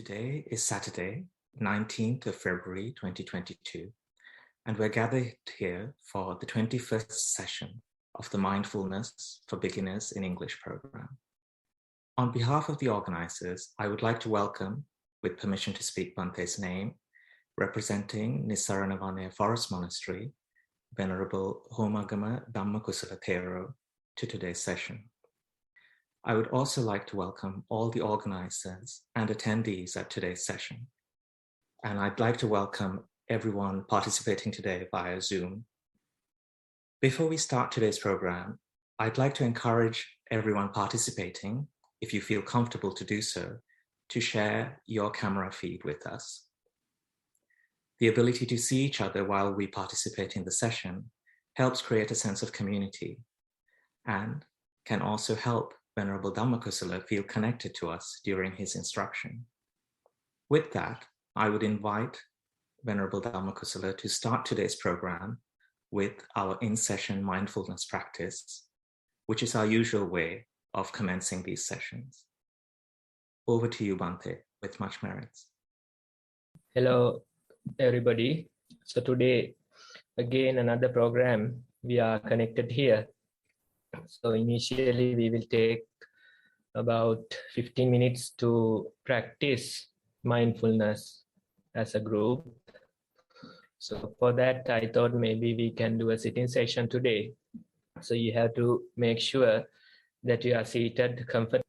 Today is Saturday, 19th of February 2022, and we're gathered here for the 21st session of the Mindfulness for Beginners in English program. On behalf of the organizers, I would like to welcome, with permission to speak Bhante's name, representing Nissarana Vanaya Forest Monastery, Venerable Homagama Dhamma Kusala Thero, to today's session. I would also like to welcome all the organizers and attendees at today's session. And I'd like to welcome everyone participating today via Zoom. Before we start today's program, I'd like to encourage everyone participating, if you feel comfortable to do so, to share your camera feed with us. The ability to see each other while we participate in the session helps create a sense of community and can also help Venerable Dhamma Kusala feel connected to us during his instruction. With that, I would invite Venerable Dhamma Kusala to start today's program with our in-session mindfulness practice, which is our usual way of commencing these sessions. Over to you, Bhante, with much merits. Hello, everybody. So today, again, another program, we are connected here. So initially, we will take about 15 minutes to practice mindfulness as a group. So for that, I thought maybe we can do a sitting session today. So you have to make sure that you are seated comfortably.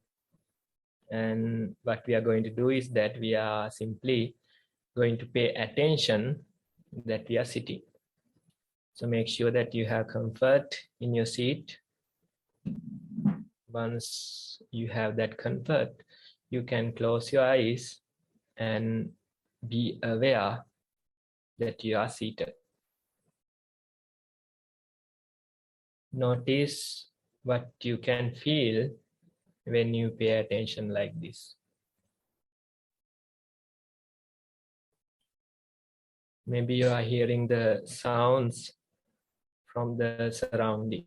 And what we are going to do is that we are simply going to pay attention that we are sitting. So make sure that you have comfort in your seat. Once you have that comfort, you can close your eyes and be aware that you are seated. Notice what you can feel when you pay attention like this. Maybe you are hearing the sounds from the surrounding.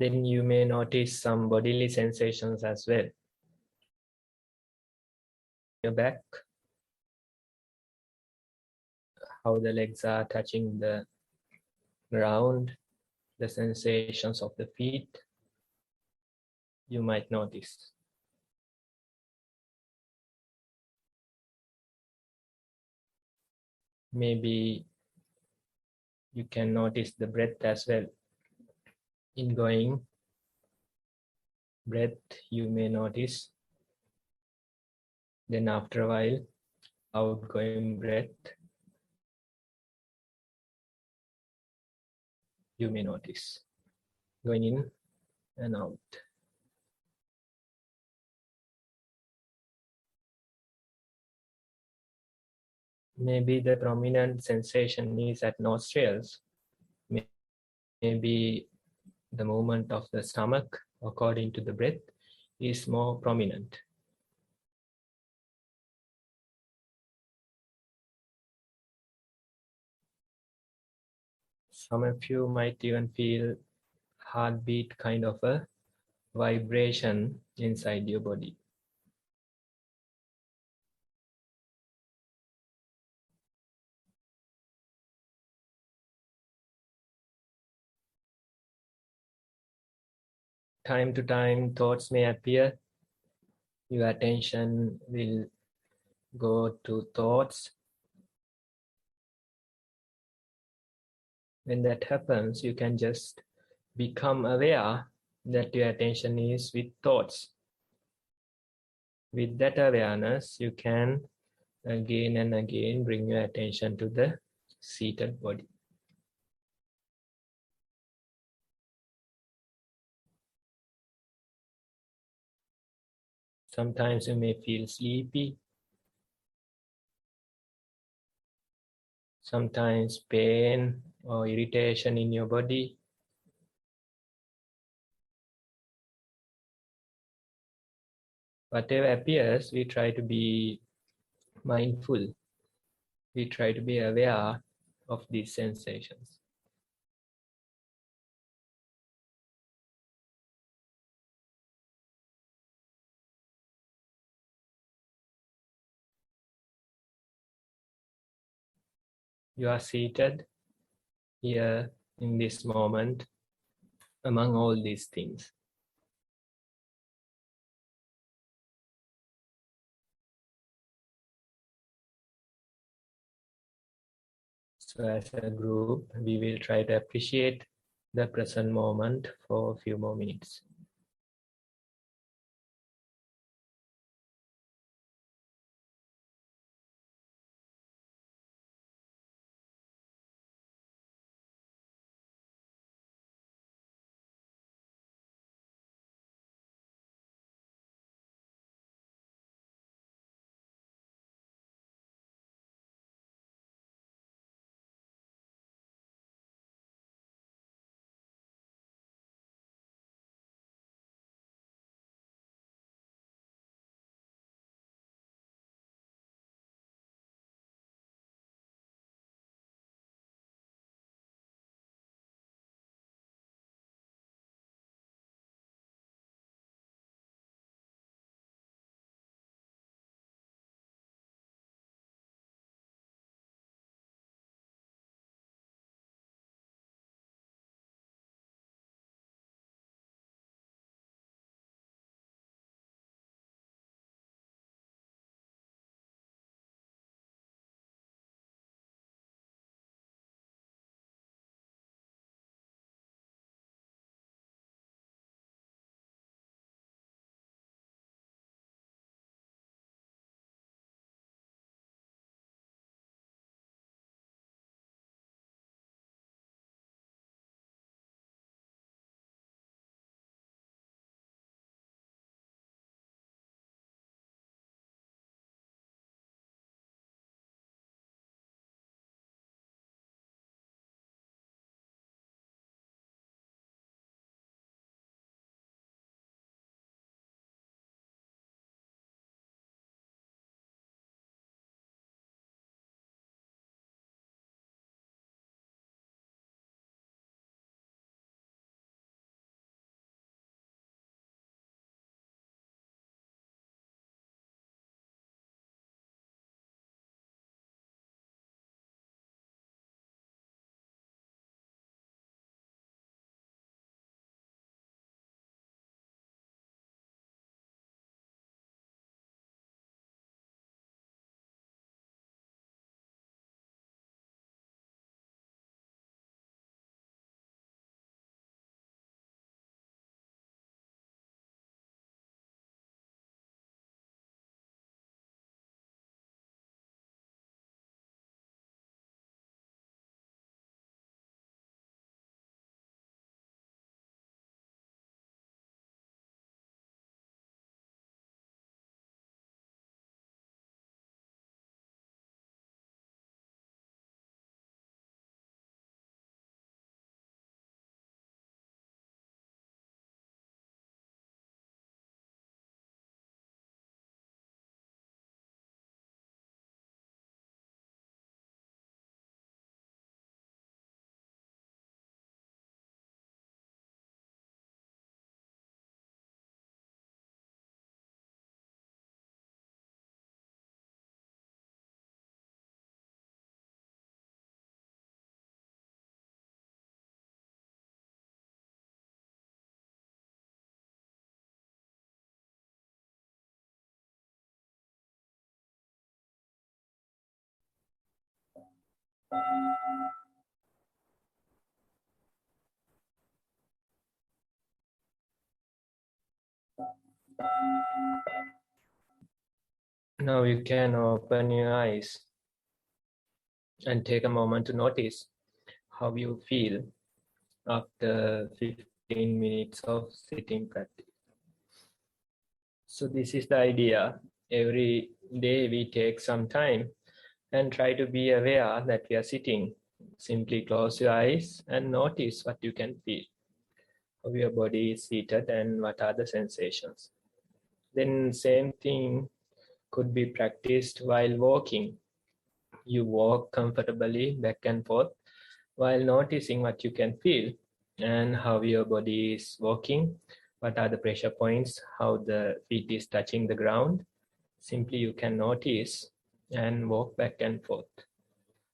Then you may notice some bodily sensations as well. Your back, how the legs are touching the ground, the sensations of the feet, you might notice. Maybe you can notice the breath as well. Ingoing breath, you may notice. Then after a while, outgoing breath, you may notice. Going in and out. Maybe the prominent sensation is at nostrils. Maybe the movement of the stomach, according to the breath, is more prominent. Some of you might even feel heartbeat kind of a vibration inside your body. Time to time, thoughts may appear. Your attention will go to thoughts. When that happens, you can just become aware that your attention is with thoughts. With that awareness, you can again and again bring your attention to the seated body. Sometimes you may feel sleepy. Sometimes pain or irritation in your body. Whatever appears, we try to be mindful. We try to be aware of these sensations. You are seated here in this moment among all these things. So as a group, we will try to appreciate the present moment for a few more minutes. Now you can open your eyes and take a moment to notice how you feel after 15 minutes of sitting practice. So this is the idea. Every day we take some time and try to be aware that we are sitting. Simply close your eyes and notice what you can feel. How your body is seated and what are the sensations. Then same thing could be practiced while walking. You walk comfortably back and forth while noticing what you can feel and how your body is walking, what are the pressure points, how the feet is touching the ground. Simply you can notice and walk back and forth.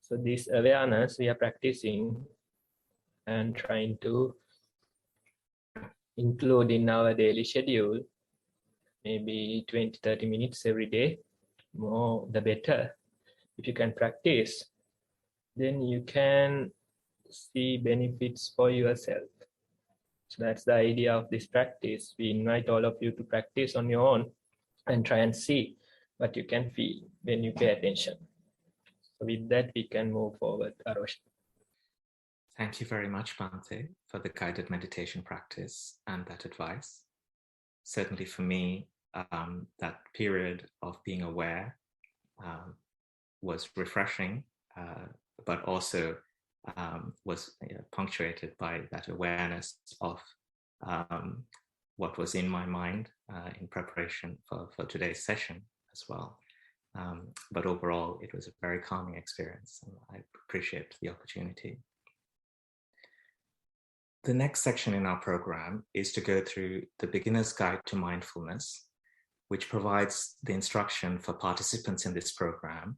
So this awareness we are practicing and trying to include in our daily schedule, maybe 20-30 minutes every day, more the better. If you can practice, then you can see benefits for yourself. So that's the idea of this practice. We invite all of you to practice on your own and try and see what you can feel when you pay attention. So with that, we can move forward, Arosh. Thank you very much, Bhante, for the guided meditation practice and that advice. Certainly for me, that period of being aware was refreshing, but also was punctuated by that awareness of what was in my mind in preparation for today's session as well. But overall, it was a very calming experience, and I appreciate the opportunity. The next section in our program is to go through the Beginner's Guide to Mindfulness, which provides the instruction for participants in this program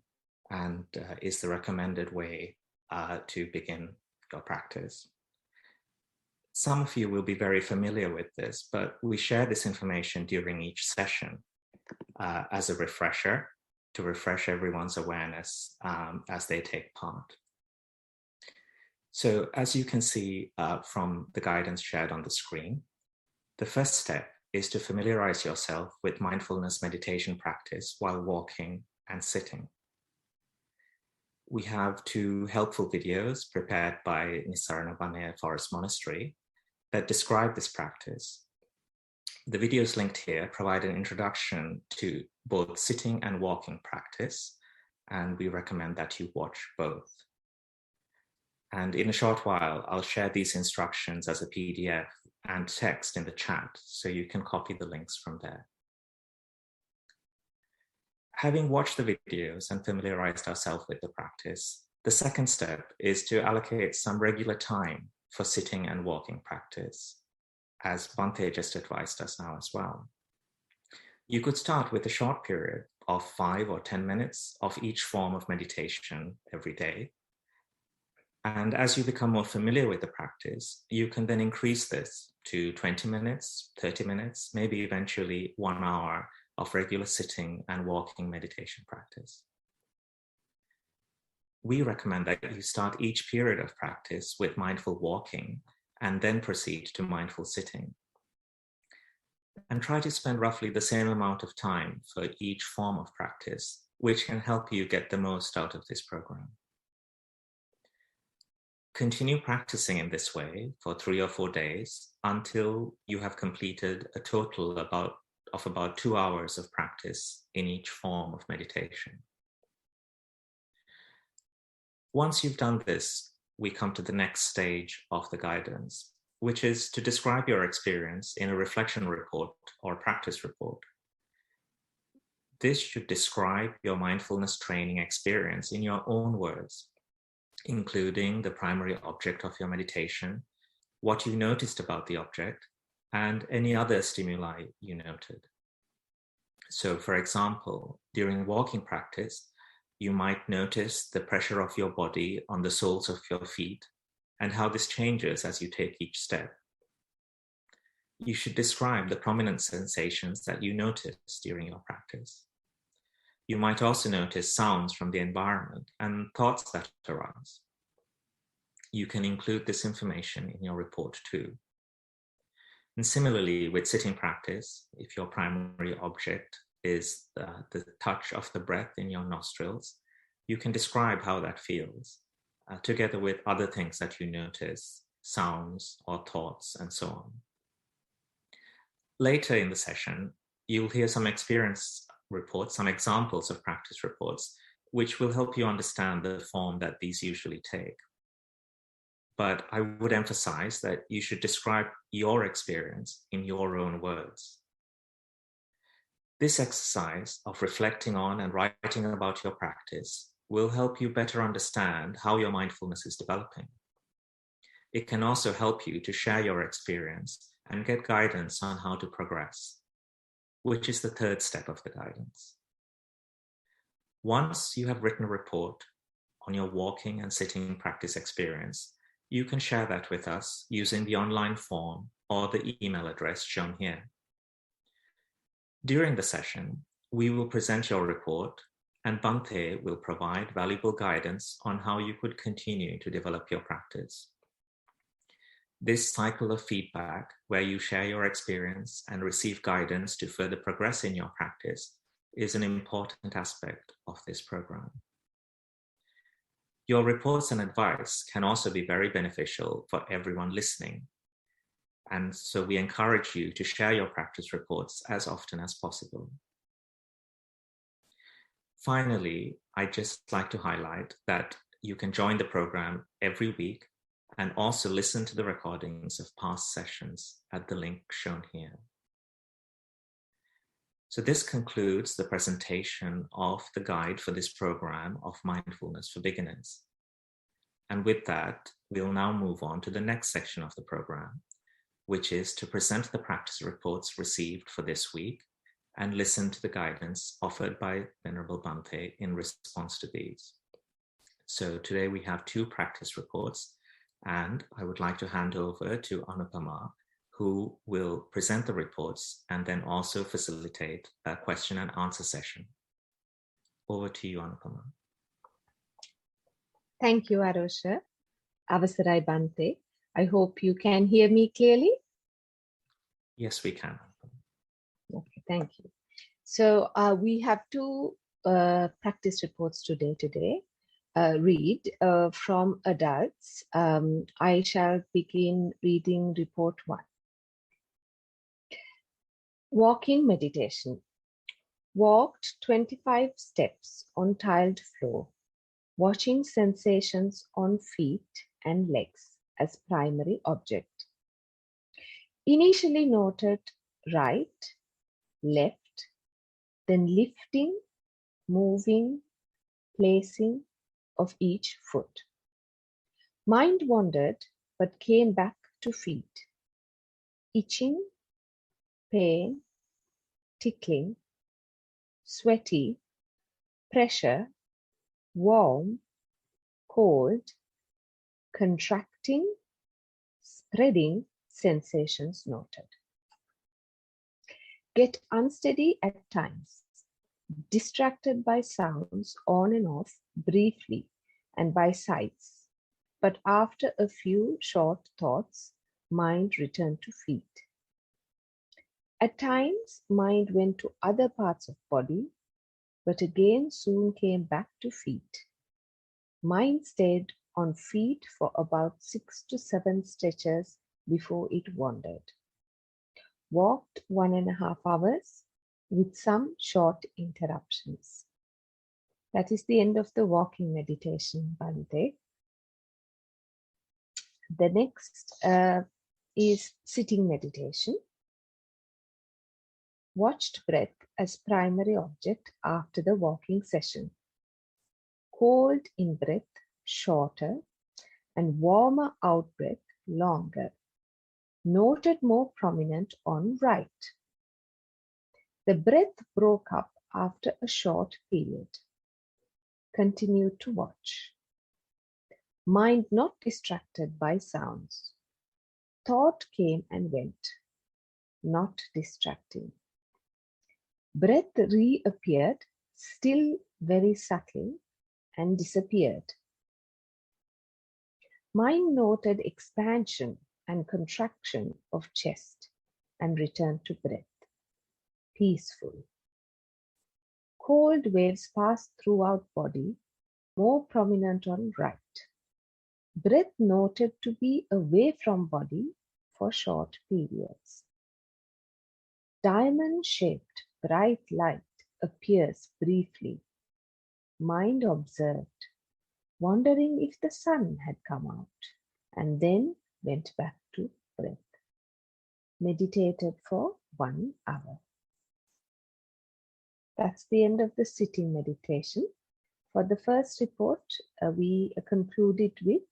and is the recommended way to begin your practice. Some of you will be very familiar with this, but we share this information during each session as a refresher to refresh everyone's awareness as they take part. So as you can see from the guidance shared on the screen, the first step is to familiarize yourself with mindfulness meditation practice while walking and sitting. We have 2 helpful videos prepared by Nissarana Vanaya Forest Monastery that describe this practice. The videos linked here provide an introduction to both sitting and walking practice, and we recommend that you watch both. And in a short while, I'll share these instructions as a PDF and text in the chat, so you can copy the links from there. Having watched the videos and familiarized ourselves with the practice, the second step is to allocate some regular time for sitting and walking practice, as Bhante just advised us now as well. You could start with a short period of 5 or 10 minutes of each form of meditation every day. And as you become more familiar with the practice, you can then increase this to 20 minutes, 30 minutes, maybe eventually 1 hour of regular sitting and walking meditation practice. We recommend that you start each period of practice with mindful walking and then proceed to mindful sitting. And try to spend roughly the same amount of time for each form of practice, which can help you get the most out of this program. Continue practicing in this way for 3 or 4 days until you have completed a total of about 2 hours of practice in each form of meditation. Once you've done this, we come to the next stage of the guidance, which is to describe your experience in a reflection report or practice report. This should describe your mindfulness training experience in your own words, including the primary object of your meditation, what you noticed about the object, and any other stimuli you noted. So, for example, during walking practice, you might notice the pressure of your body on the soles of your feet and how this changes as you take each step. You should describe the prominent sensations that you notice during your practice. You might also notice sounds from the environment and thoughts that arise. You can include this information in your report too. And similarly, with sitting practice, if your primary object is the touch of the breath in your nostrils, you can describe how that feels, together with other things that you notice, sounds or thoughts, and so on. Later in the session, you'll hear some experience reports, some examples of practice reports, which will help you understand the form that these usually take. But I would emphasize that you should describe your experience in your own words. This exercise of reflecting on and writing about your practice will help you better understand how your mindfulness is developing. It can also help you to share your experience and get guidance on how to progress, which is the third step of the guidance. Once you have written a report on your walking and sitting practice experience, you can share that with us using the online form or the email address shown here. During the session, we will present your report, and Bhante will provide valuable guidance on how you could continue to develop your practice. This cycle of feedback, where you share your experience and receive guidance to further progress in your practice, is an important aspect of this program. Your reports and advice can also be very beneficial for everyone listening. And so we encourage you to share your practice reports as often as possible. Finally, I'd just like to highlight that you can join the program every week and also listen to the recordings of past sessions at the link shown here. So this concludes the presentation of the guide for this program of Mindfulness for Beginners. And with that, we'll now move on to the next section of the program, which is to present the practice reports received for this week and listen to the guidance offered by Venerable Bhante in response to these. So today we have 2 practice reports, and I would like to hand over to Anupama, who will present the reports and then also facilitate a question and answer session. Over to you, Anupama. Thank you, Arosha. Avasarai Bhante. I hope you can hear me clearly. Yes, we can. Okay, thank you. So we have 2 practice reports today. Read from adults. I shall begin reading report 1. Walking meditation. Walked 25 steps on tiled floor, watching sensations on feet and legs as primary object. Initially noted right, left, then lifting, moving, placing of each foot. Mind wandered but came back to feet. Itching, pain, tickling, sweaty, pressure, warm, cold, contracting, spreading sensations noted. Get unsteady at times, distracted by sounds on and off briefly and by sights, but after a few short thoughts, mind returned to feet. At times, mind went to other parts of body, but again soon came back to feet. Mind stayed on feet for about 6 to 7 stretches before it wandered. Walked 1.5 hours with some short interruptions. That is the end of the walking meditation, Bhante. The next is sitting meditation. Watched breath as primary object after the walking session. Cold in-breath shorter and warmer out-breath longer. Noted more prominent on right. The breath broke up after a short period. Continued to watch. Mind not distracted by sounds. Thought came and went, not distracting. Breath reappeared, still very subtle, and disappeared. Mind noted expansion and contraction of chest and returned to breath. Peaceful. Cold waves passed throughout body, more prominent on right. Breath noted to be away from body for short periods. Diamond-shaped bright light appears briefly. Mind observed, wondering if the sun had come out, and then went back to breath. Meditated for 1 hour. That's the end of the sitting meditation. For the first report, we concluded with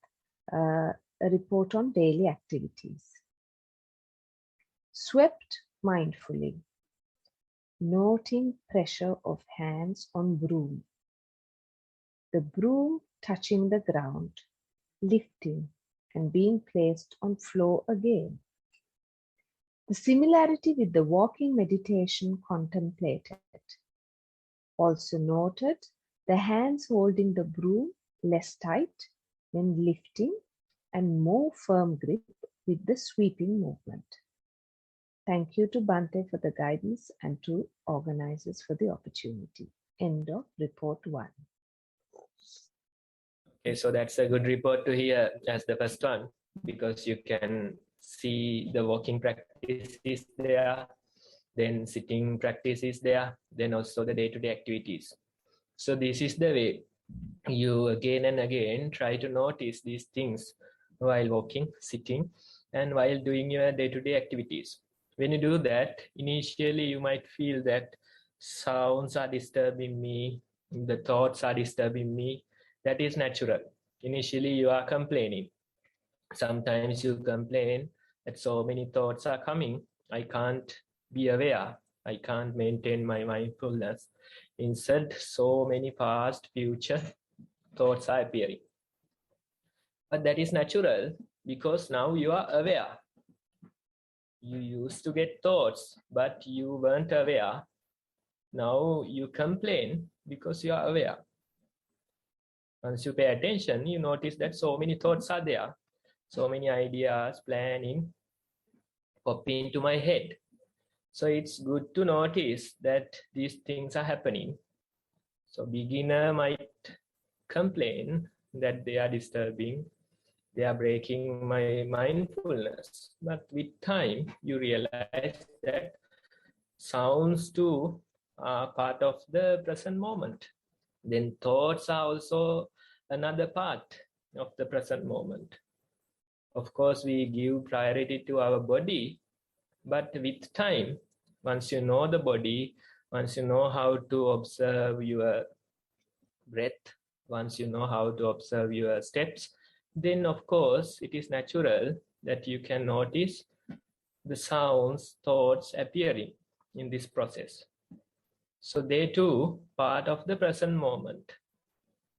a report on daily activities. Swept mindfully, noting pressure of hands on broom. The broom touching the ground, lifting, and being placed on floor again. The similarity with the walking meditation contemplated. Also noted the hands holding the broom less tight when lifting and more firm grip with the sweeping movement. Thank you to Bhante for the guidance and to organizers for the opportunity. End of report 1. Okay, so that's a good report to hear as the first one, because you can see the walking practice is there, then sitting practice is there, then also the day-to-day activities. So this is the way you again and again try to notice these things while walking, sitting, and while doing your day-to-day activities. When you do that, initially you might feel that sounds are disturbing me, the thoughts are disturbing me. That is natural. Initially you are complaining. Sometimes you complain that so many thoughts are coming. I can't be aware. I can't maintain my mindfulness. Instead, so many past, future thoughts are appearing. But that is natural because now you are aware. You used to get thoughts, but you weren't aware. Now you complain because you are aware. Once you pay attention, you notice that so many thoughts are there. So many ideas, planning, pop into my head. So it's good to notice that these things are happening. So beginner might complain that they are disturbing, they are breaking my mindfulness. But with time, you realize that sounds too are part of the present moment. Then thoughts are also another part of the present moment. Of course, we give priority to our body, but with time, once you know the body, once you know how to observe your breath, once you know how to observe your steps, then of course it is natural that you can notice the sounds, thoughts appearing in this process. So they too part of the present moment.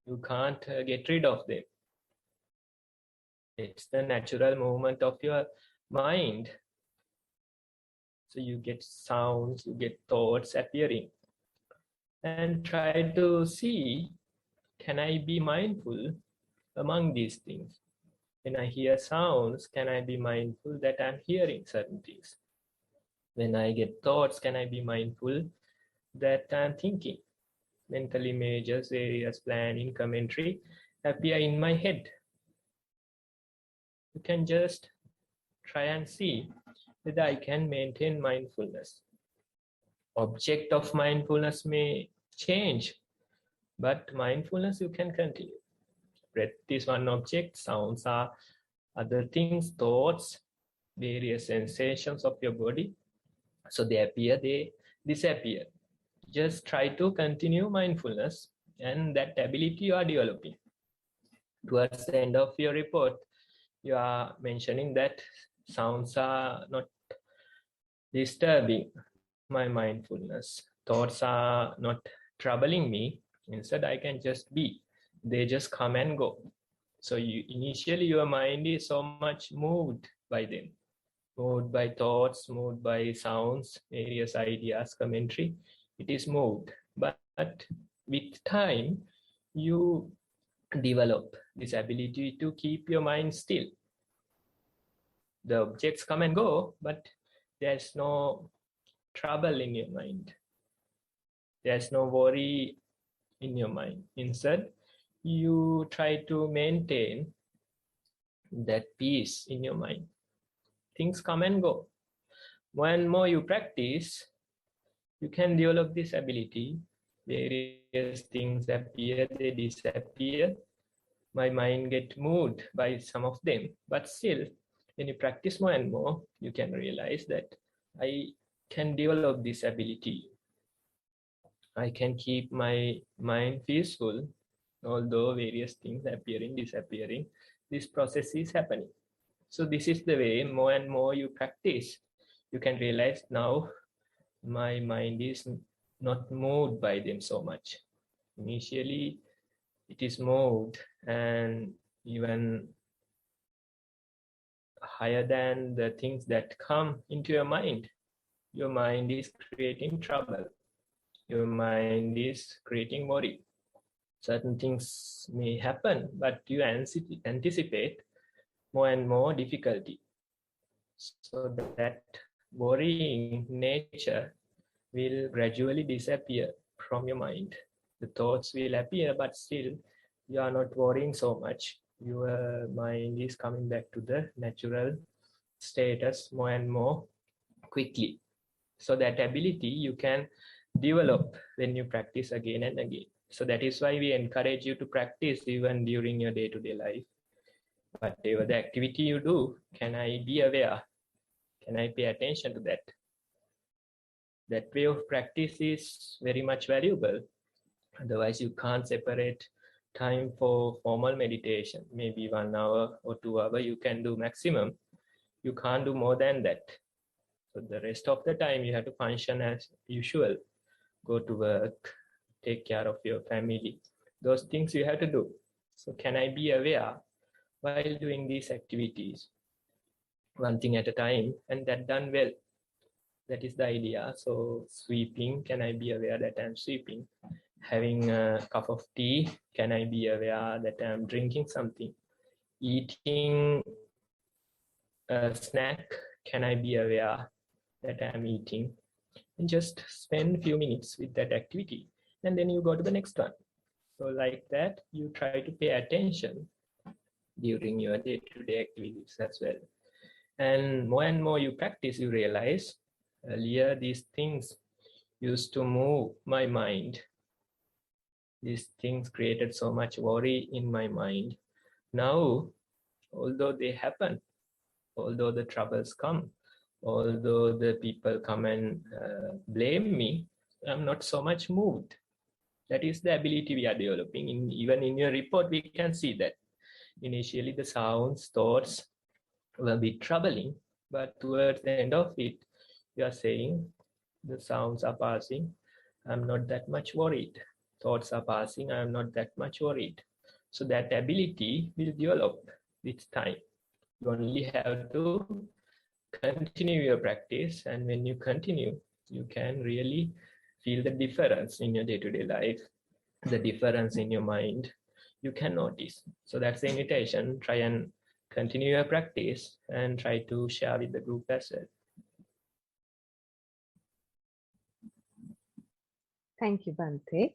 You can't get rid of them. It's the natural movement of your mind. So you get sounds, you get thoughts appearing. And try to see, can I be mindful among these things? When I hear sounds, can I be mindful that I'm hearing certain things? When I get thoughts, can I be mindful that I'm thinking? Mental images, various planning, commentary appear in my head. You can just try and see whether I can maintain mindfulness. Object of mindfulness may change, but mindfulness you can continue. Breath is one object, sounds are other things, thoughts, various sensations of your body. So they appear, they disappear. Just try to continue mindfulness, and that ability you are developing. Towards the end of your report, you are mentioning that sounds are not disturbing my mindfulness. Thoughts are not troubling me. Instead, I can just be. They just come and go. So initially your mind is so much moved by them. Moved by thoughts, moved by sounds, various ideas, commentary. It is moved. But with time, you develop this ability to keep your mind still. The objects come and go, but there's no trouble in your mind. There's no worry in your mind. Instead, you try to maintain that peace in your mind. Things come and go. More and more you practice, you can develop this ability. Various things appear, they disappear. My mind gets moved by some of them. But still, when you practice more and more, you can realize that I can develop this ability. I can keep my mind peaceful, although various things appearing, disappearing. This process is happening. So this is the way, more and more you practice, you can realize now my mind is not moved by them so much. Initially, it is moved, and even higher than the things that come into your mind. Your mind is creating trouble. Your mind is creating worry. Certain things may happen, but you anticipate more and more difficulty. So that worrying nature will gradually disappear from your mind. The thoughts will appear, but still you are not worrying so much. Your mind is coming back to the natural status more and more quickly. So that ability you can develop when you practice again and again. So that is why we encourage you to practice even during your day-to-day life. Whatever the activity you do, can I be aware? Can I pay attention to that? That way of practice is very much valuable. Otherwise, you can't separate time for formal meditation. Maybe 1 hour or 2 hours you can do maximum. You can't do more than that. So the rest of the time you have to function as usual. Go to work, take care of your family. Those things you have to do. So can I be aware while doing these activities? One thing at a time, and that done well. That is the idea. So sweeping, can I be aware that I'm sweeping? Having a cup of tea, can I be aware that I'm drinking something? Eating a snack, can I be aware that I'm eating? And just spend a few minutes with that activity, and then you go to the next one. So like that, you try to pay attention during your day-to-day activities as well. And more you practice, you realize earlier these things used to move my mind. These things created so much worry in my mind. Now, although they happen, although the troubles come, although the people come and blame me, I'm not so much moved. That is the ability we are developing. Even in your report, we can see that. Initially, the sounds, thoughts will be troubling, but towards the end of it, you are saying, the sounds are passing, I'm not that much worried. Thoughts are passing, I'm not that much worried. So that ability will develop with time. You only have to continue your practice, and when you continue, you can really feel the difference in your day-to-day life, the difference in your mind. You can notice. So that's the invitation. Try and continue your practice and try to share with the group as well. Thank you, Bhante.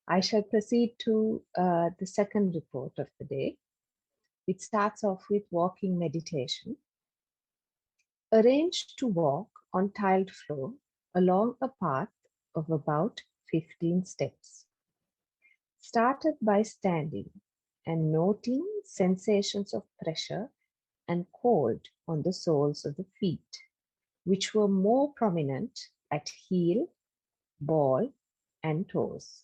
I shall proceed to the second report of the day. It starts off with walking meditation. Arrange to walk on tiled floor along a path of about 15 steps. Started by standing and noting sensations of pressure and cold on the soles of the feet, which were more prominent at heel, ball, and toes.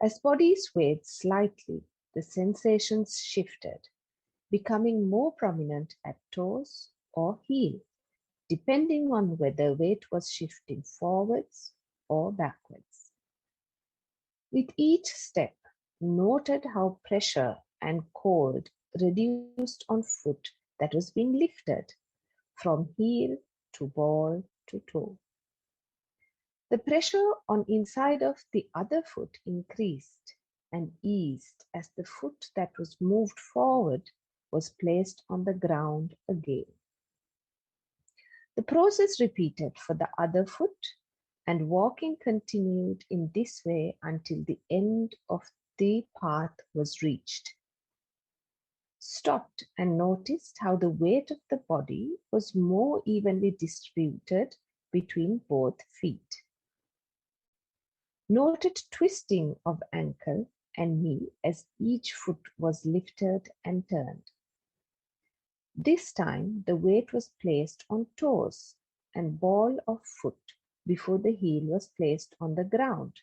As body swayed slightly, the sensations shifted, becoming more prominent at toes or heel, depending on whether weight was shifting forwards or backwards. With each step, noted how pressure and cold reduced on foot that was being lifted from heel to ball to toe. The pressure on inside of the other foot increased and eased as the foot that was moved forward was placed on the ground again. The process repeated for the other foot, and walking continued in this way until the end of the path was reached. Stopped and noticed how the weight of the body was more evenly distributed between both feet. Noted twisting of ankle and knee as each foot was lifted and turned. This time the weight was placed on toes and ball of foot before the heel was placed on the ground.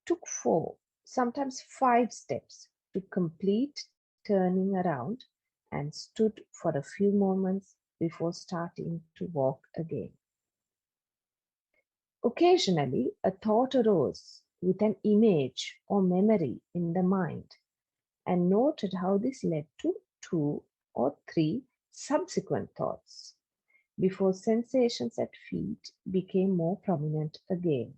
Took 4, sometimes 5 steps to complete turning around and stood for a few moments before starting to walk again. Occasionally, a thought arose with an image or memory in the mind and noted how this led to 2 or 3 subsequent thoughts before sensations at feet became more prominent again.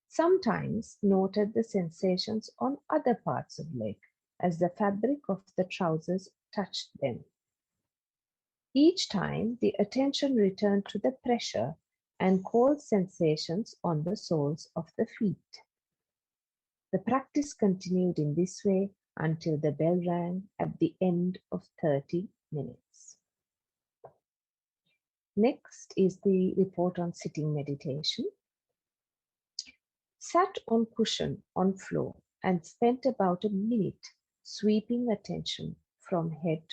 Sometimes noted the sensations on other parts of leg as the fabric of the trousers touched them. Each time the attention returned to the pressure and cold sensations on the soles of the feet. The practice continued in this way until the bell rang at the end of 30 minutes. Next is the report on sitting meditation. Sat on cushion on floor and spent about a minute sweeping attention from head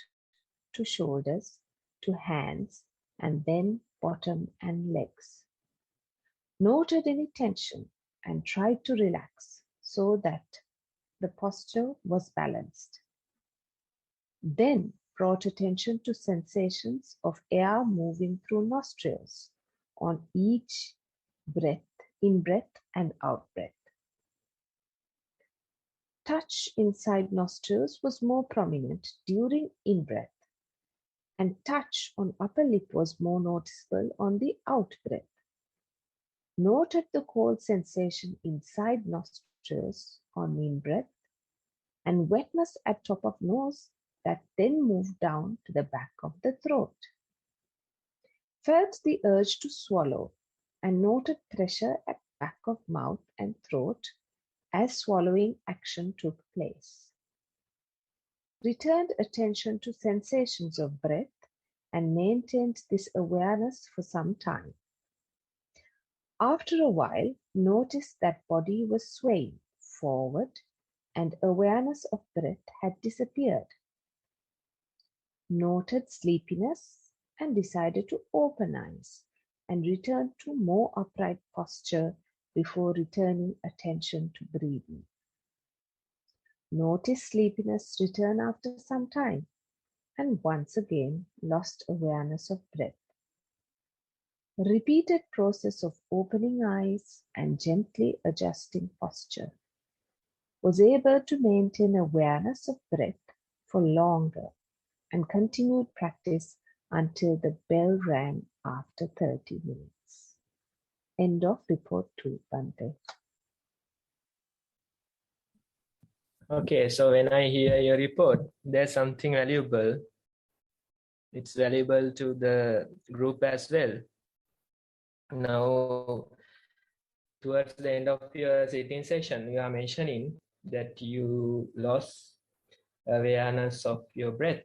to shoulders to hands and then bottom and legs. Noted any tension and tried to relax so that the posture was balanced. Then brought attention to sensations of air moving through nostrils on each breath, in-breath and out-breath. Touch inside nostrils was more prominent during in-breath, and touch on upper lip was more noticeable on the out-breath. Noted the cold sensation inside nostrils on in-breath and wetness at top of nose that then moved down to the back of the throat. Felt the urge to swallow and noted pressure at back of mouth and throat as swallowing action took place. Returned attention to sensations of breath and maintained this awareness for some time. After a while, noticed that body was swaying forward and awareness of breath had disappeared. Noted sleepiness and decided to open eyes and return to more upright posture before returning attention to breathing. Notice sleepiness return after some time and once again lost awareness of breath. Repeated process of opening eyes and gently adjusting posture. Was able to maintain awareness of breath for longer and continued practice until the bell rang after 30 minutes. End of report 2, Bante. Okay, so when I hear your report, there's something valuable. It's valuable to the group as well. Now, towards the end of your sitting session, you are mentioning that you lost awareness of your breath.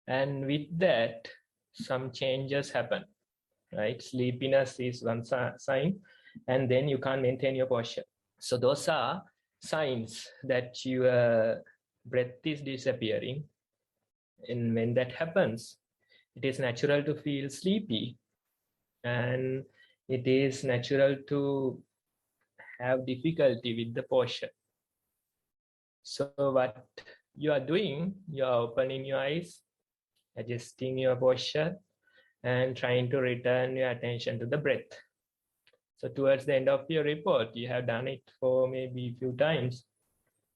And with that, some changes happen, right? Sleepiness is one sign, and then you can't maintain your posture. So those are signs that your breath is disappearing. And when that happens, it is natural to feel sleepy, and it is natural to have difficulty with the posture. So what you are doing, you are opening your eyes, adjusting your posture, and trying to return your attention to the breath. So towards the end of your report, you have done it for maybe a few times,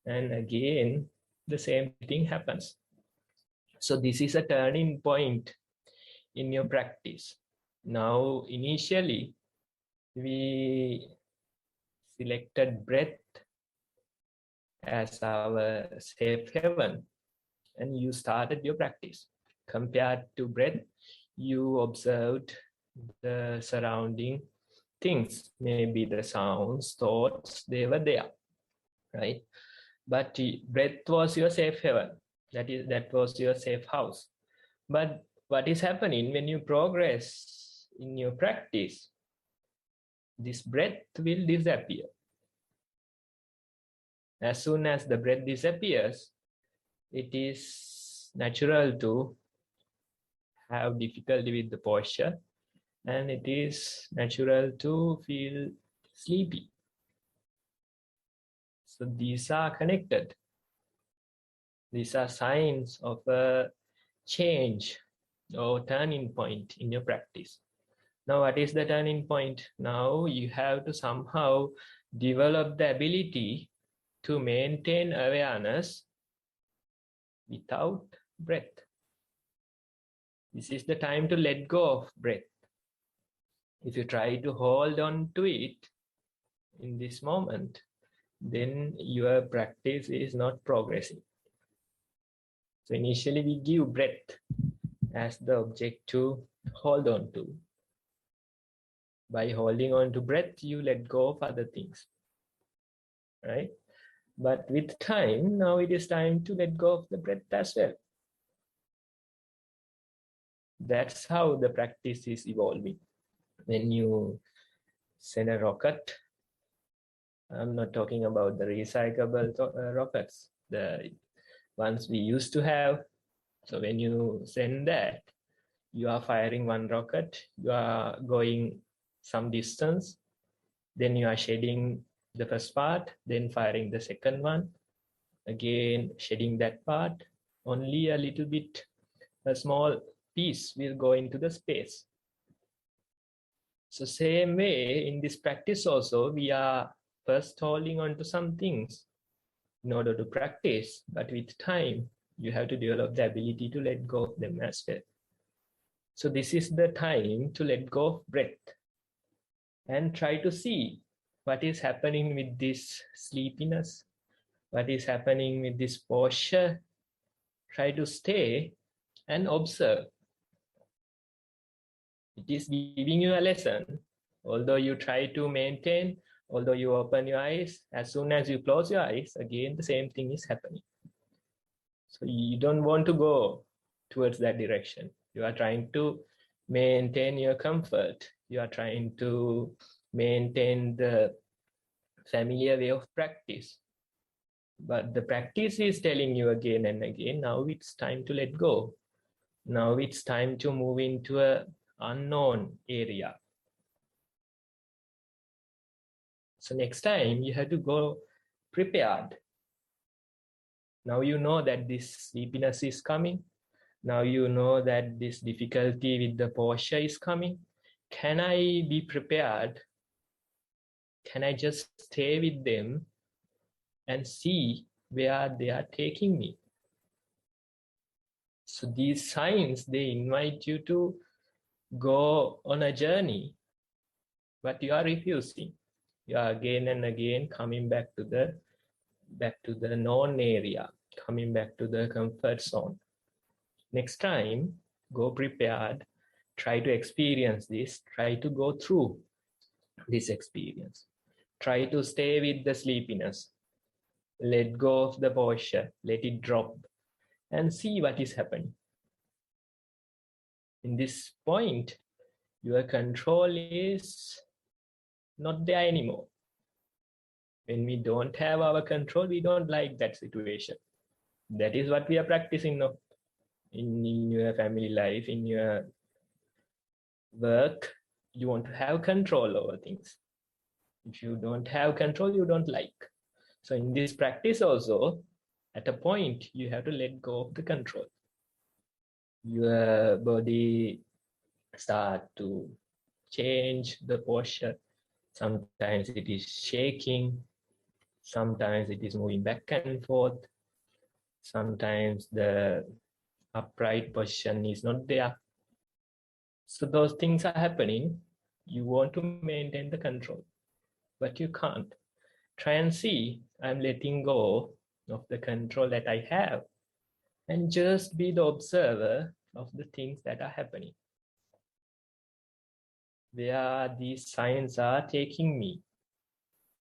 and again, the same thing happens. So this is a turning point in your practice. Now, initially, we selected breath as our safe haven, and you started your practice. Compared to breath, you observed the surrounding things, maybe the sounds, thoughts, they were there, right? But breath was your safe haven. That was your safe house. But what is happening when you progress in your practice? This breath will disappear. As soon as the breath disappears, it is natural to have difficulty with the posture, and it is natural to feel sleepy. So these are connected. These are signs of a change or turning point in your practice. Now, what is the turning point? Now you have to somehow develop the ability to maintain awareness without breath. This is the time to let go of breath. If you try to hold on to it in this moment, then your practice is not progressing. So initially we give breath as the object to hold on to. By holding on to breath, you let go of other things, right? But with time, now it is time to let go of the breath as well. That's how the practice is evolving. When you send a rocket, I'm not talking about the recyclable rockets, the ones we used to have. So when you send that, you are firing one rocket, you are going some distance, then you are shedding the first part, then firing the second one, again shedding that part, only a little bit, a small piece will go into the space. So same way in this practice also, we are first holding on to some things in order to practice, but with time, you have to develop the ability to let go of them as well. So this is the time to let go of breath and try to see what is happening with this sleepiness, what is happening with this posture. Try to stay and observe. It is giving you a lesson. Although you try to maintain, although you open your eyes, as soon as you close your eyes, again, the same thing is happening. So you don't want to go towards that direction. You are trying to maintain your comfort. You are trying to maintain the familiar way of practice. But the practice is telling you again and again, now it's time to let go. Now it's time to move into an unknown area. So next time you have to go prepared. Now you know that this sleepiness is coming. Now you know that this difficulty with the posture is coming. Can I be prepared? Can I just stay with them and see where they are taking me? So these signs, they invite you to go on a journey, but you are refusing. You are again and again coming back to the known area, coming back to the comfort zone. Next time, go prepared, try to experience this, try to go through this experience. Try to stay with the sleepiness. Let go of the posture, let it drop, and see what is happening. In this point, your control is not there anymore. When we don't have our control, we don't like that situation. That is what we are practicing now. In your family life, in your work, you want to have control over things. If you don't have control, you don't like. So in this practice also, at a point, you have to let go of the control. Your body start to change the posture. Sometimes it is shaking. Sometimes it is moving back and forth. Sometimes the upright position is not there. So those things are happening. You want to maintain the control, but you can't. Try and see, I'm letting go of the control that I have and just be the observer of the things that are happening. Where these signs are taking me.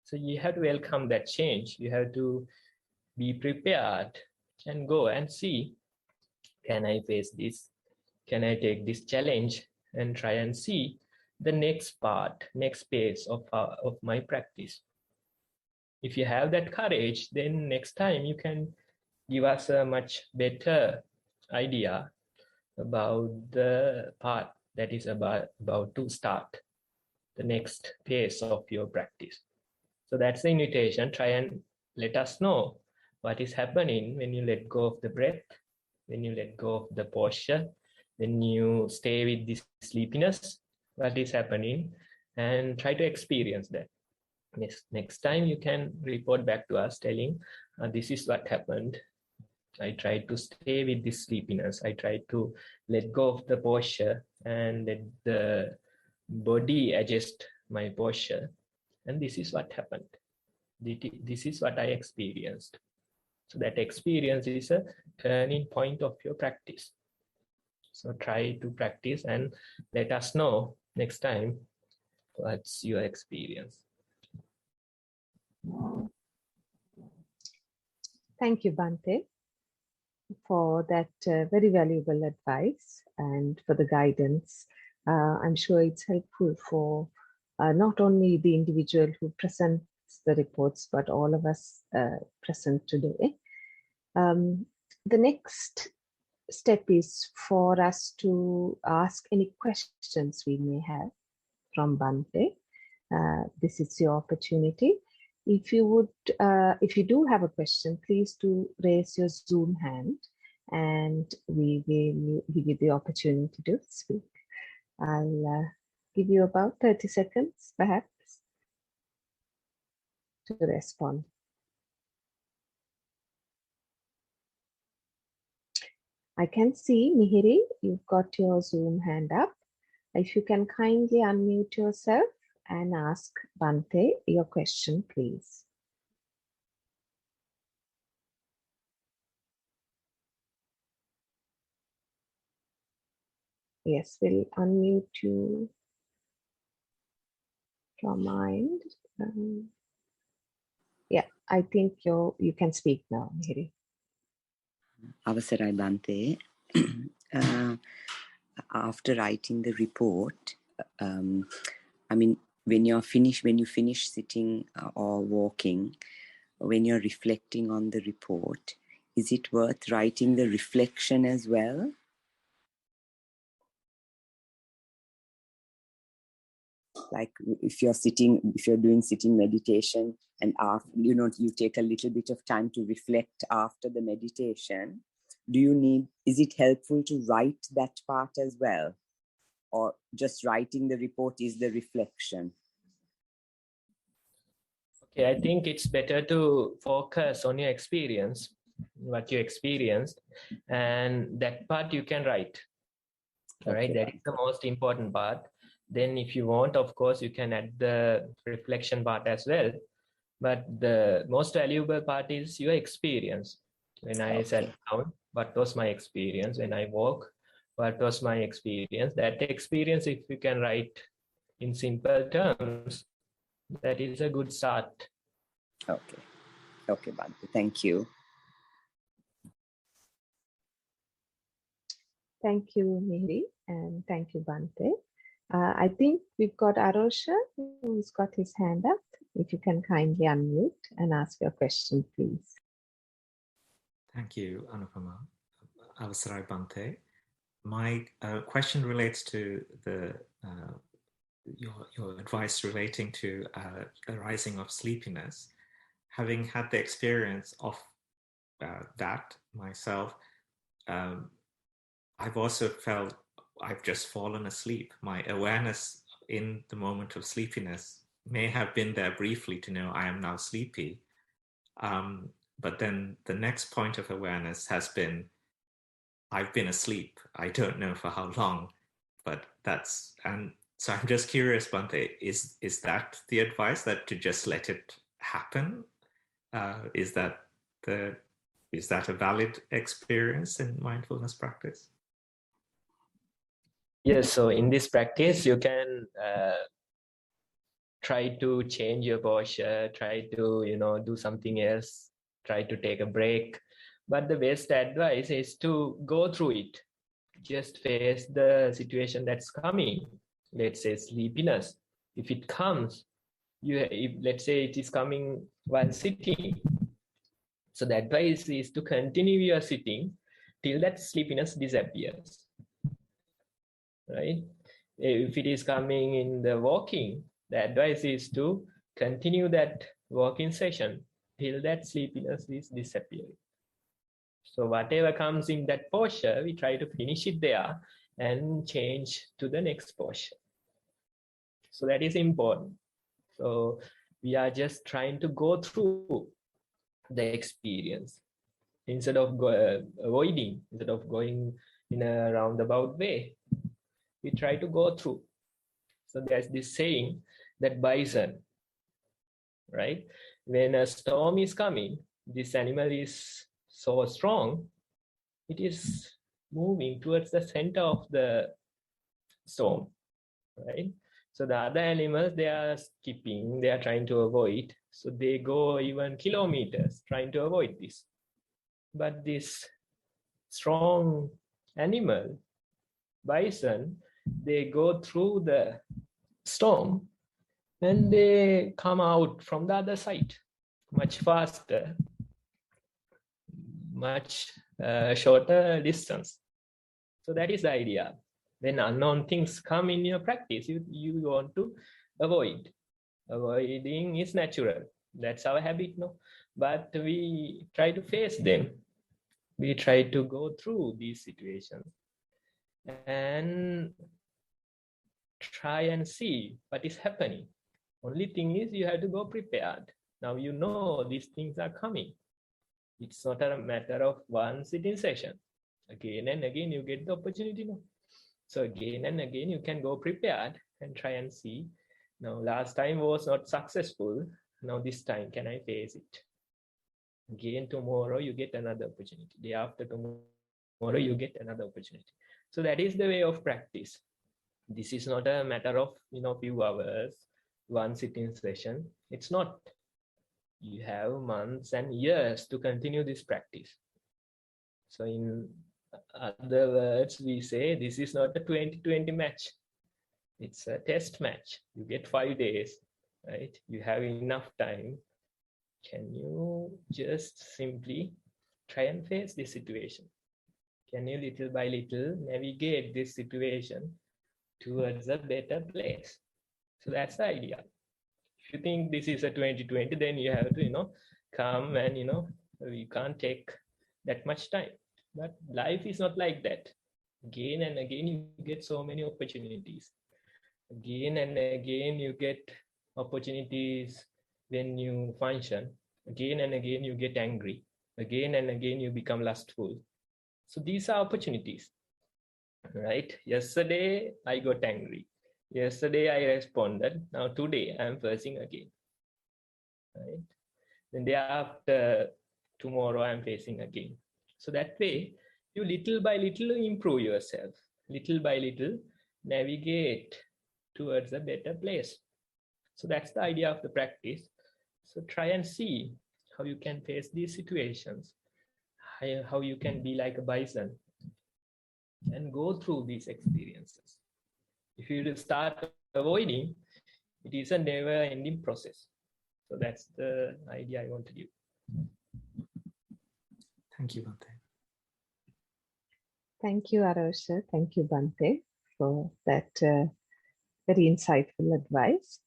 So you have to welcome that change. You have to be prepared and go and see, can I face this? Can I take this challenge and try and see the next part, next phase of my practice? If you have that courage, then next time you can give us a much better idea about the part that is about to start, the next phase of your practice. So that's the invitation. Try and let us know what is happening when you let go of the breath, when you let go of the posture, when you stay with this sleepiness, what is happening, and try to experience that. Next time you can report back to us telling, this is what happened. I tried to stay with this sleepiness. I tried to let go of the posture and let the body adjust my posture. And this is what happened. This is what I experienced. So that experience is a turning point of your practice. So try to practice and let us know next time what's your experience. Thank you, Bhante, for that very valuable advice and for the guidance. I'm sure it's helpful for not only the individual who presents the reports, but all of us present today. The next step is for us to ask any questions we may have from Bhante. This is your opportunity. If you do have a question, please do raise your Zoom hand and we will give you the opportunity to speak. I'll give you about 30 seconds, perhaps, to respond. I can see, Mihiri, you've got your Zoom hand up. If you can kindly unmute yourself and ask Bhante your question, please. Yes, we'll unmute you from mind. Yeah, I think you can speak now, Mihiri. Avasarai Bhante. After writing the report, I mean, when you finish sitting or walking, when you're reflecting on the report, is it worth writing the reflection as well? Like if you're doing sitting meditation and after, you take a little bit of time to reflect after the meditation, is it helpful to write that part as well? Or just writing the report is the reflection? Okay, I think it's better to focus on your experience, what you experienced, and that part you can write. All right, that is the most important part. Then if you want, of course, you can add the reflection part as well. But the most valuable part is your experience. When I sat down, what was my experience? When I walk, what was my experience? That experience, if you can write in simple terms, that is a good start. Okay, Bhante, thank you. Thank you, Mihiri, and thank you, Bhante. I think we've got Arosha, who's got his hand up. If you can kindly unmute and ask your question, please. Thank you, Anupama. Avasarai Bhante. My question relates to your advice relating to the rising of sleepiness. Having had the experience of that myself, I've also felt I've just fallen asleep. My awareness in the moment of sleepiness may have been there briefly to know I am now sleepy. But then the next point of awareness has been, I've been asleep. I don't know for how long, but so I'm just curious, Bhante, is that the advice, that to just let it happen? Is that a valid experience in mindfulness practice? Yes, so in this practice, you can try to change your posture, try to, do something else, try to take a break. But the best advice is to go through it. Just face the situation that's coming. Let's say sleepiness. If it comes, let's say it is coming while sitting. So the advice is to continue your sitting till that sleepiness disappears. Right? If it is coming in the walking, the advice is to continue that walking session till that sleepiness is disappearing. So whatever comes in that posture, we try to finish it there and change to the next posture. So that is important. So we are just trying to go through the experience instead of avoiding, instead of going in a roundabout way. We try to go through. So there's this saying that bison, right? When a storm is coming, this animal is so strong, it is moving towards the center of the storm, right? So the other animals, they are skipping, they are trying to avoid. So they go even kilometers trying to avoid this. But this strong animal, bison, they go through the storm and they come out from the other side much faster, much shorter distance. So that is the idea. When unknown things come in your practice, you want to avoid. Avoiding is natural. That's our habit, no? But we try to face them. We try to go through these situations and try and see what is happening. Only thing is you have to go prepared. Now you know these things are coming. It's not a matter of one sitting session. Again and again you get the opportunity, no? So again and again you can go prepared and try and see. Now last time was not successful. Now this time can I face it? Again tomorrow you get another opportunity. Day after tomorrow you get another opportunity. So that is the way of practice. This is not a matter of few hours, one sitting session. It's not. You have months and years to continue this practice. So in other words, we say this is not a 2020 match. It's a test match. You get 5 days, right? You have enough time. Can you just simply try and face this situation? Can you little by little navigate this situation towards a better place? So that's the idea. If you think this is a 2020, then you have to, come and, you can't take that much time. But life is not like that. Again and again, you get so many opportunities. Again and again, you get opportunities when you function. Again and again, you get angry. Again and again, you become lustful. So these are opportunities, right? Yesterday, I got angry. Yesterday, I responded. Now today, I'm facing again, right? Then day after, tomorrow, I'm facing again. So that way, you little by little improve yourself. Little by little, navigate towards a better place. So that's the idea of the practice. So try and see how you can face these situations, how you can be like a bison and go through these experiences. If you start avoiding, it is a never-ending process. So that's the idea I want to give. Thank you, Bhante. Thank you, Arosha. Thank you, Bhante, for that very insightful advice.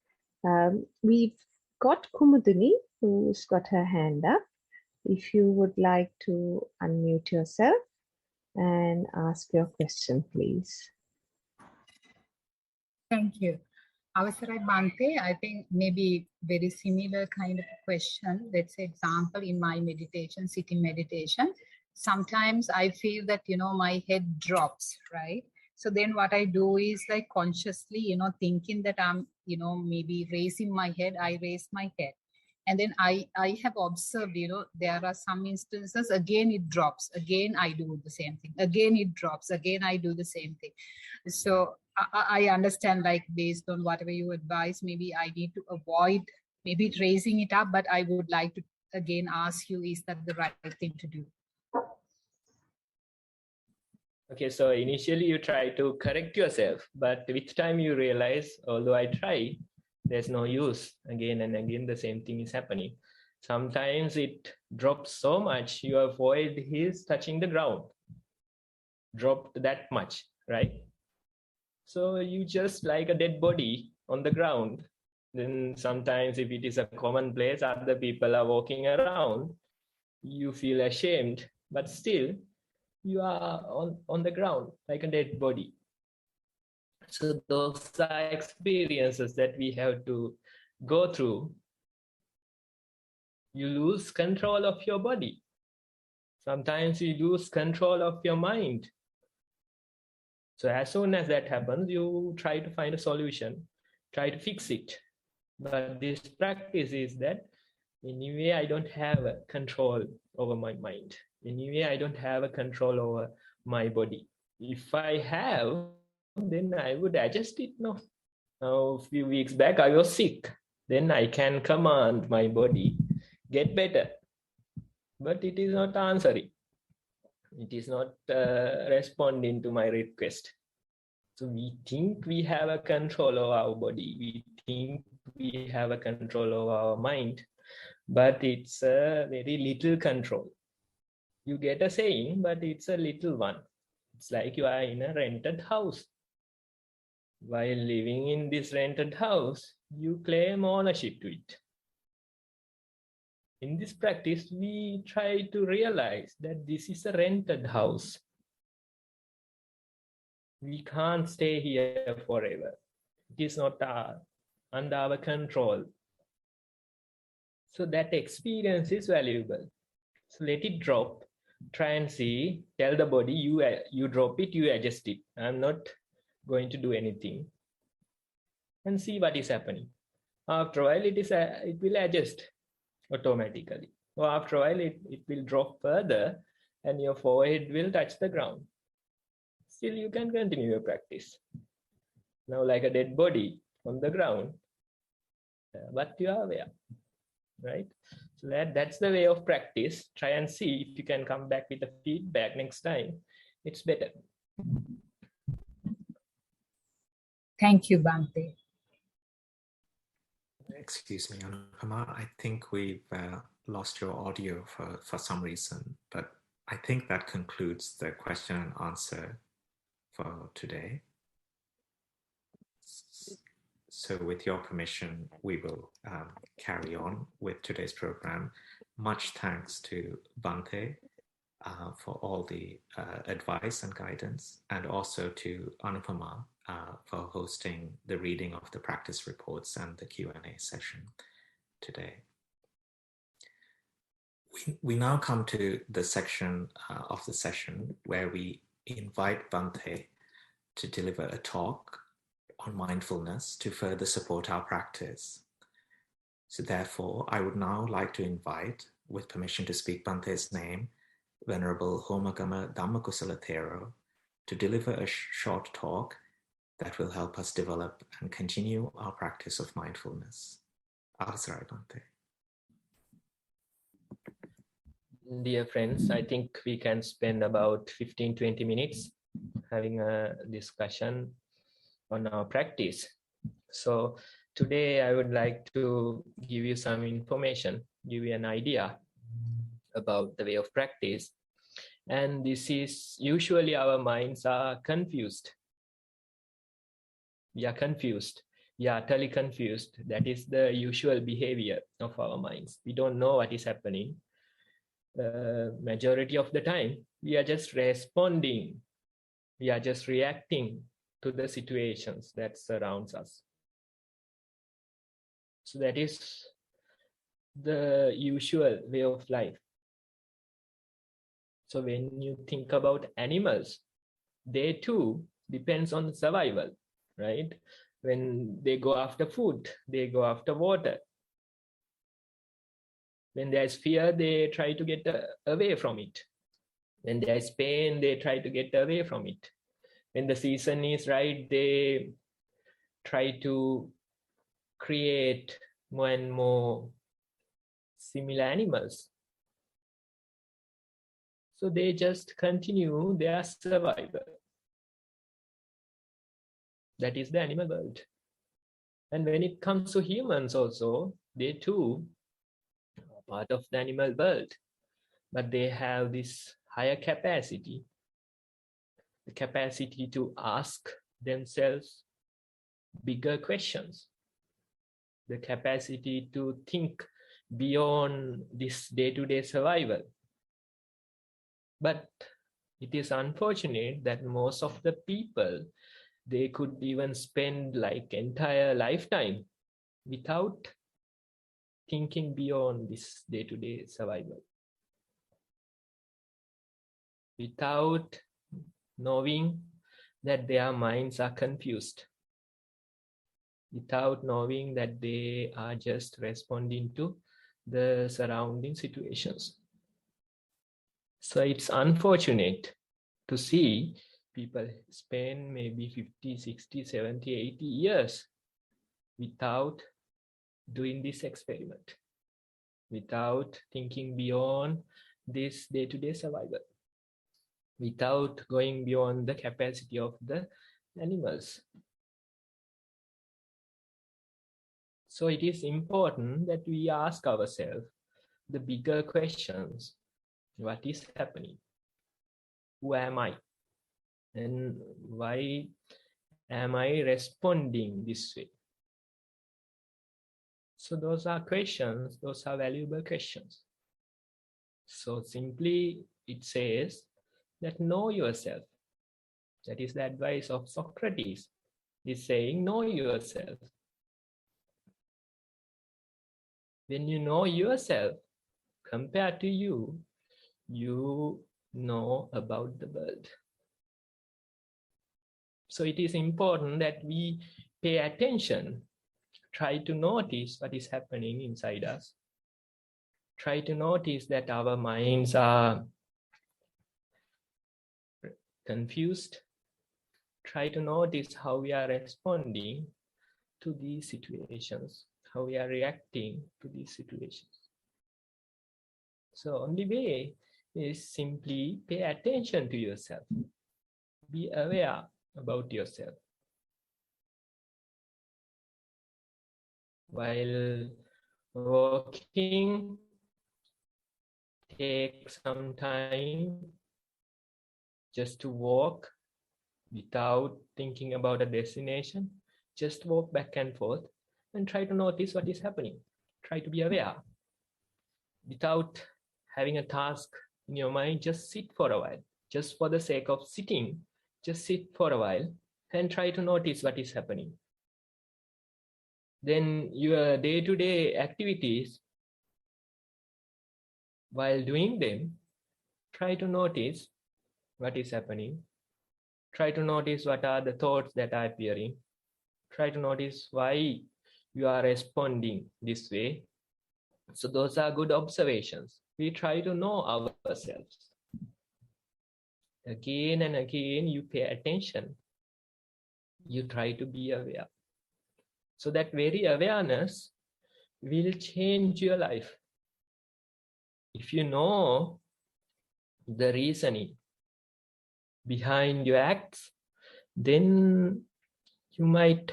We've got Kumudini, who's got her hand up. If you would like to unmute yourself and ask your question, please. Thank you. Avasarai Bhante, I think maybe very similar kind of a question. Let's say example in my meditation, sitting meditation, sometimes I feel that, my head drops, right? So then what I do is like consciously, thinking that I'm, maybe raising my head, I raise my head. And then I have observed, there are some instances, again, it drops. Again, I do the same thing. Again, it drops. Again, I do the same thing. So I understand, like, based on whatever you advise, maybe I need to avoid maybe raising it up, but I would like to again ask you, is that the right thing to do? Okay, so initially you try to correct yourself, but with time you realize, although I try, there's no use. Again and again, the same thing is happening. Sometimes it drops so much, your forehead is touching the ground. Dropped that much, right? So you just like a dead body on the ground. Then sometimes if it is a common place, other people are walking around, you feel ashamed, but still you are on the ground like a dead body. So those are experiences that we have to go through. You lose control of your body. Sometimes you lose control of your mind. So as soon as that happens, you try to find a solution, try to fix it. But this practice is that anyway, I don't have a control over my mind. Anyway, I don't have a control over my body. If I have, then I would adjust it. No. Now, a few weeks back, I was sick. Then I can command my body, get better. But it is not answering. It is not responding to my request. So we think we have a control over our body. We think we have a control over our mind, but it's a very little control. You get a saying, but it's a little one. It's like you are in a rented house. While living in this rented house, you claim ownership to it. In this practice, we try to realize that this is a rented house. We can't stay here forever. It is not under our control. So that experience is valuable. So let it drop. Try and see. Tell the body, you drop it, you adjust it. I'm not going to do anything. And see what is happening. After a while, it will adjust automatically. Or after a while, it will drop further and your forehead will touch the ground. Still, you can continue your practice. Now, like a dead body on the ground, but you are aware, right? So that's the way of practice. Try and see if you can come back with a feedback next time. It's better. Thank you, Bhante. Excuse me, Anupama. I think we've lost your audio for some reason, but I think that concludes the question and answer for today. So with your permission, we will carry on with today's program. Much thanks to Bhante for all the advice and guidance, and also to Anupama for hosting the reading of the practice reports and the Q&A session today. We now come to the section of the session where we invite Bhante to deliver a talk on mindfulness to further support our practice. So therefore, I would now like to invite, with permission to speak Bhante's name, Venerable Homagama Dhamma Kusala Thero, to deliver a short talk that will help us develop and continue our practice of mindfulness. Avasarai Bhante. Dear friends, I think we can spend about 15-20 minutes having a discussion on our practice. So today I would like to give you some information, give you an idea about the way of practice. And this is usually our minds are confused. We are confused. We are utterly confused. That is the usual behavior of our minds. We don't know what is happening. Majority of the time, we are just responding. We are just reacting to the situations that surrounds us. So that is the usual way of life. So when you think about animals, they too depends on survival, right? When they go after food, they go after water. When there is fear, they try to get away from it. When there is pain, they try to get away from it. When the season is right, they try to create more and more similar animals. So they just continue their survival. That is the animal world. And when it comes to humans also, they too are part of the animal world. But they have this higher capacity, the capacity to ask themselves bigger questions, the capacity to think beyond this day-to-day survival. But it is unfortunate that most of the people They could even spend like entire lifetime without thinking beyond this day-to-day survival, without knowing that their minds are confused, without knowing that they are just responding to the surrounding situations. So it's unfortunate to see people spend maybe 50, 60, 70, 80 years without doing this experiment, without thinking beyond this day-to-day survival, without going beyond the capacity of the animals. So it is important that we ask ourselves the bigger questions. What is happening? Who am I? And why am I responding this way? So those are questions, those are valuable questions. So simply it says that know yourself. That is the advice of Socrates. He's saying know yourself. When you know yourself, compared to you, you know about the world. So it is important that we pay attention, try to notice what is happening inside us. Try to notice that our minds are confused. Try to notice how we are responding to these situations, how we are reacting to these situations. So only way is simply pay attention to yourself. Be aware about yourself. While walking, take some time just to walk without thinking about a destination. Just walk back and forth and try to notice what is happening. Try to be aware. Without having a task in your mind, just sit for a while. Just for the sake of sitting, just sit for a while and try to notice what is happening. Then your day-to-day activities, while doing them, try to notice what is happening. Try to notice what are the thoughts that are appearing. Try to notice why you are responding this way. So those are good observations. We try to know ourselves. Again and again, you pay attention. You try to be aware. So that very awareness will change your life. If you know the reasoning behind your acts, then you might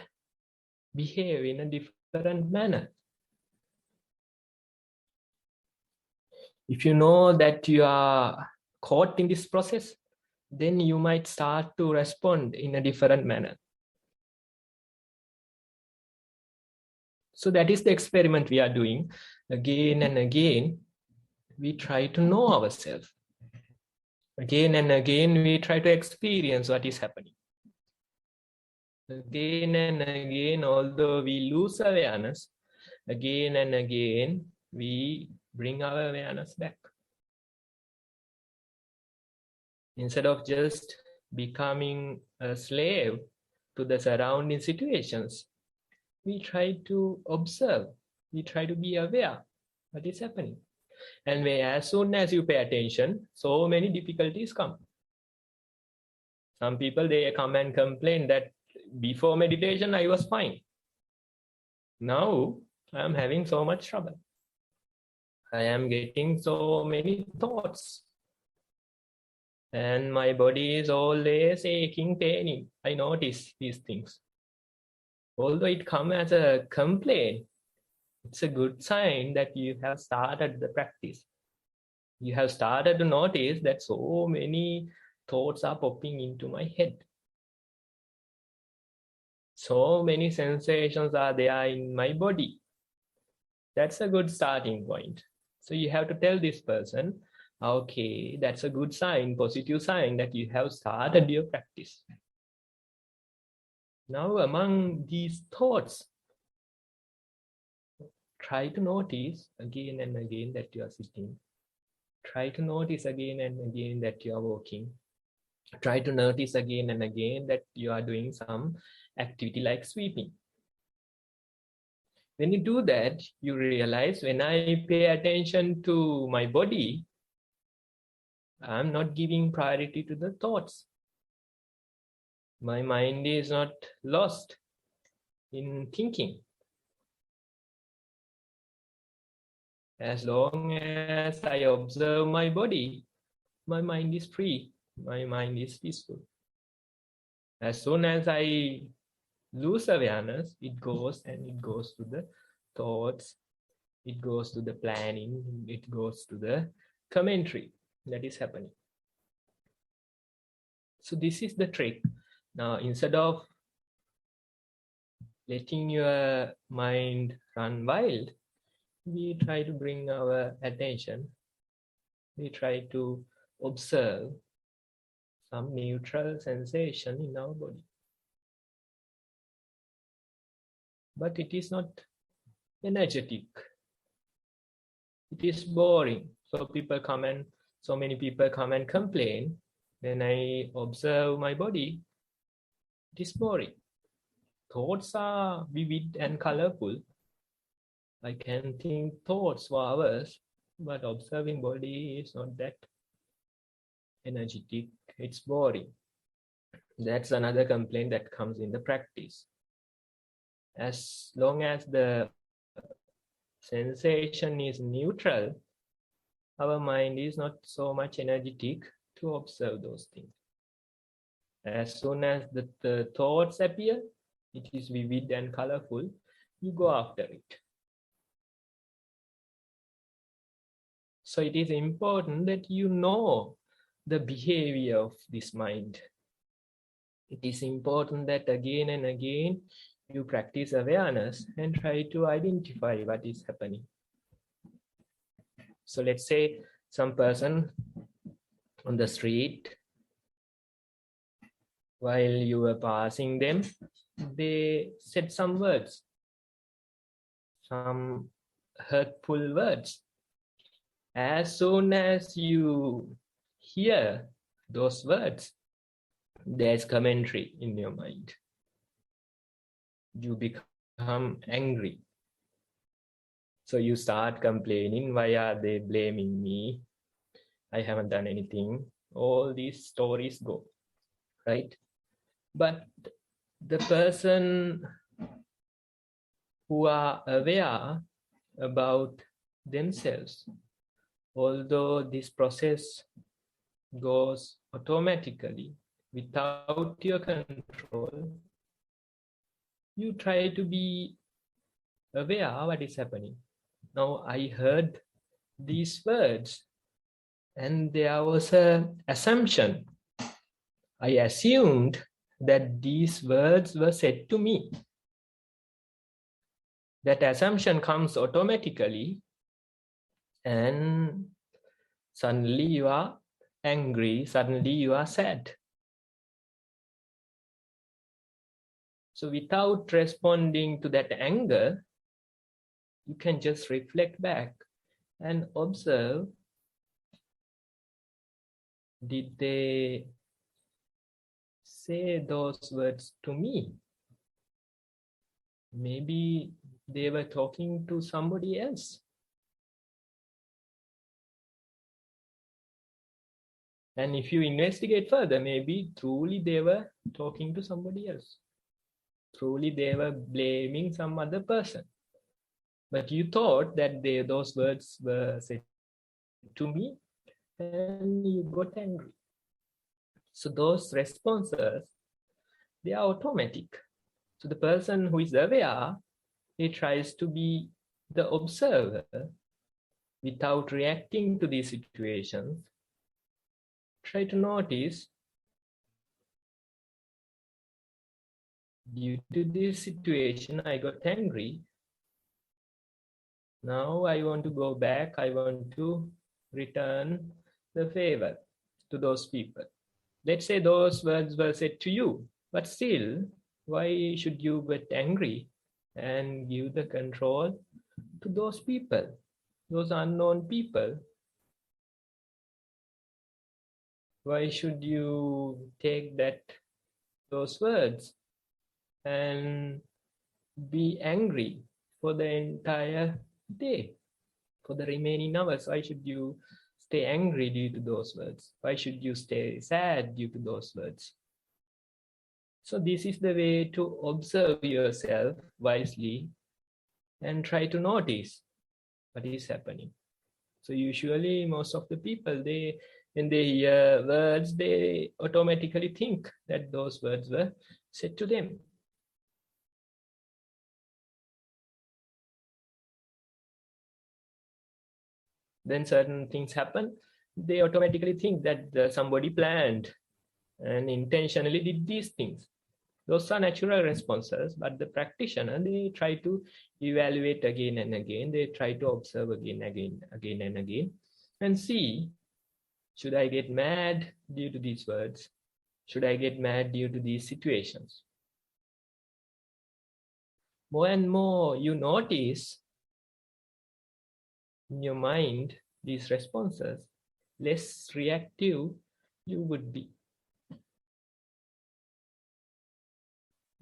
behave in a different manner. If you know that you are caught in this process, then you might start to respond in a different manner. So that is the experiment we are doing. Again and again, we try to know ourselves. Again and again, we try to experience what is happening. Again and again, although we lose awareness, again and again, we bring our awareness back. Instead of just becoming a slave to the surrounding situations, we try to observe, we try to be aware what is happening. And as soon as you pay attention, so many difficulties come. Some people, they come and complain that before meditation, I was fine. Now, I am having so much trouble. I am getting so many thoughts. And my body is always aching, paining. I notice these things. Although it comes as a complaint, it's a good sign that you have started the practice. You have started to notice that so many thoughts are popping into my head. So many sensations are there in my body. That's a good starting point. So you have to tell this person, okay, that's a good sign, positive sign that you have started your practice. Now, among these thoughts, try to notice again and again that you are sitting. Try to notice again and again that you are walking. Try to notice again and again that you are doing some activity like sweeping. When you do that, you realize when I pay attention to my body, I'm not giving priority to the thoughts. My mind is not lost in thinking. As long as I observe my body, my mind is free. My mind is peaceful. As soon as I lose awareness, it goes to the thoughts, it goes to the planning, it goes to the commentary that is happening. So this is the trick. Now, instead of letting your mind run wild, we try to bring our attention. We try to observe some neutral sensation in our body. But it is not energetic. It is boring. So many people come and complain. When I observe my body, it is boring. Thoughts are vivid and colorful. I can think thoughts for hours, but observing body is not that energetic. It's boring. That's another complaint that comes in the practice. As long as the sensation is neutral, our mind is not so much energetic to observe those things. As soon as the thoughts appear, it is vivid and colorful, you go after it. So it is important that you know the behavior of this mind. It is important that again and again you practice awareness and try to identify what is happening. So let's say some person on the street, while you were passing them, they said some words, some hurtful words. As soon as you hear those words, there's commentary in your mind. You become angry. So you start complaining, why are they blaming me? I haven't done anything. All these stories go, right? But the person who are aware about themselves, although this process goes automatically without your control, you try to be aware of what is happening. Now, I heard these words and there was an assumption. I assumed that these words were said to me. That assumption comes automatically, and suddenly you are angry, suddenly you are sad. So without responding to that anger, you can just reflect back and observe, did they say those words to me? Maybe they were talking to somebody else. And if you investigate further, maybe truly they were talking to somebody else. Truly they were blaming some other person. But you thought that those words were said to me and you got angry. So those responses, they are automatic. So the person who is aware, he tries to be the observer without reacting to these situations. Try to notice, due to this situation, I got angry. Now I want to go back. I want to return the favor to those people. Let's say those words were said to you, but still Why should you get angry and give the control to those people, those unknown people? Why should you take those words and be angry for the entire day, for the remaining hours? Why should you stay angry due to those words? Why should you stay sad due to those words? So this is the way to observe yourself wisely and try to notice what is happening. So usually most of the people, when they hear words, they automatically think that those words were said to them. Then certain things happen, they automatically think that somebody planned and intentionally did these things. Those are natural responses, but the practitioner, they try to evaluate again and again. They try to observe again and again, and see, should I get mad due to these words? Should I get mad due to these situations? More and more you notice in your mind these responses, less reactive you would be.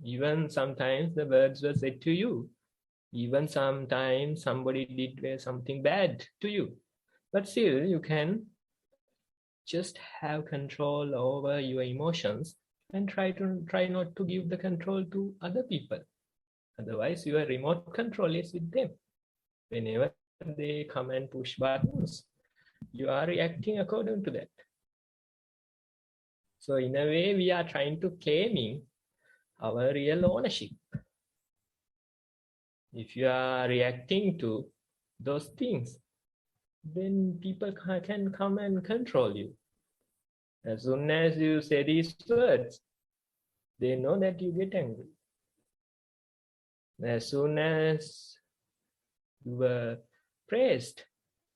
Even sometimes the words were said to you. Even sometimes somebody did something bad to you. But still, you can just have control over your emotions and try not to give the control to other people. Otherwise, your remote control is with them. Whenever they come and push buttons, you are reacting according to that. So in a way, we are trying to claiming our real ownership. If you are reacting to those things, then people can come and control you. As soon as you say these words, they know that you get angry. As soon as you were praised,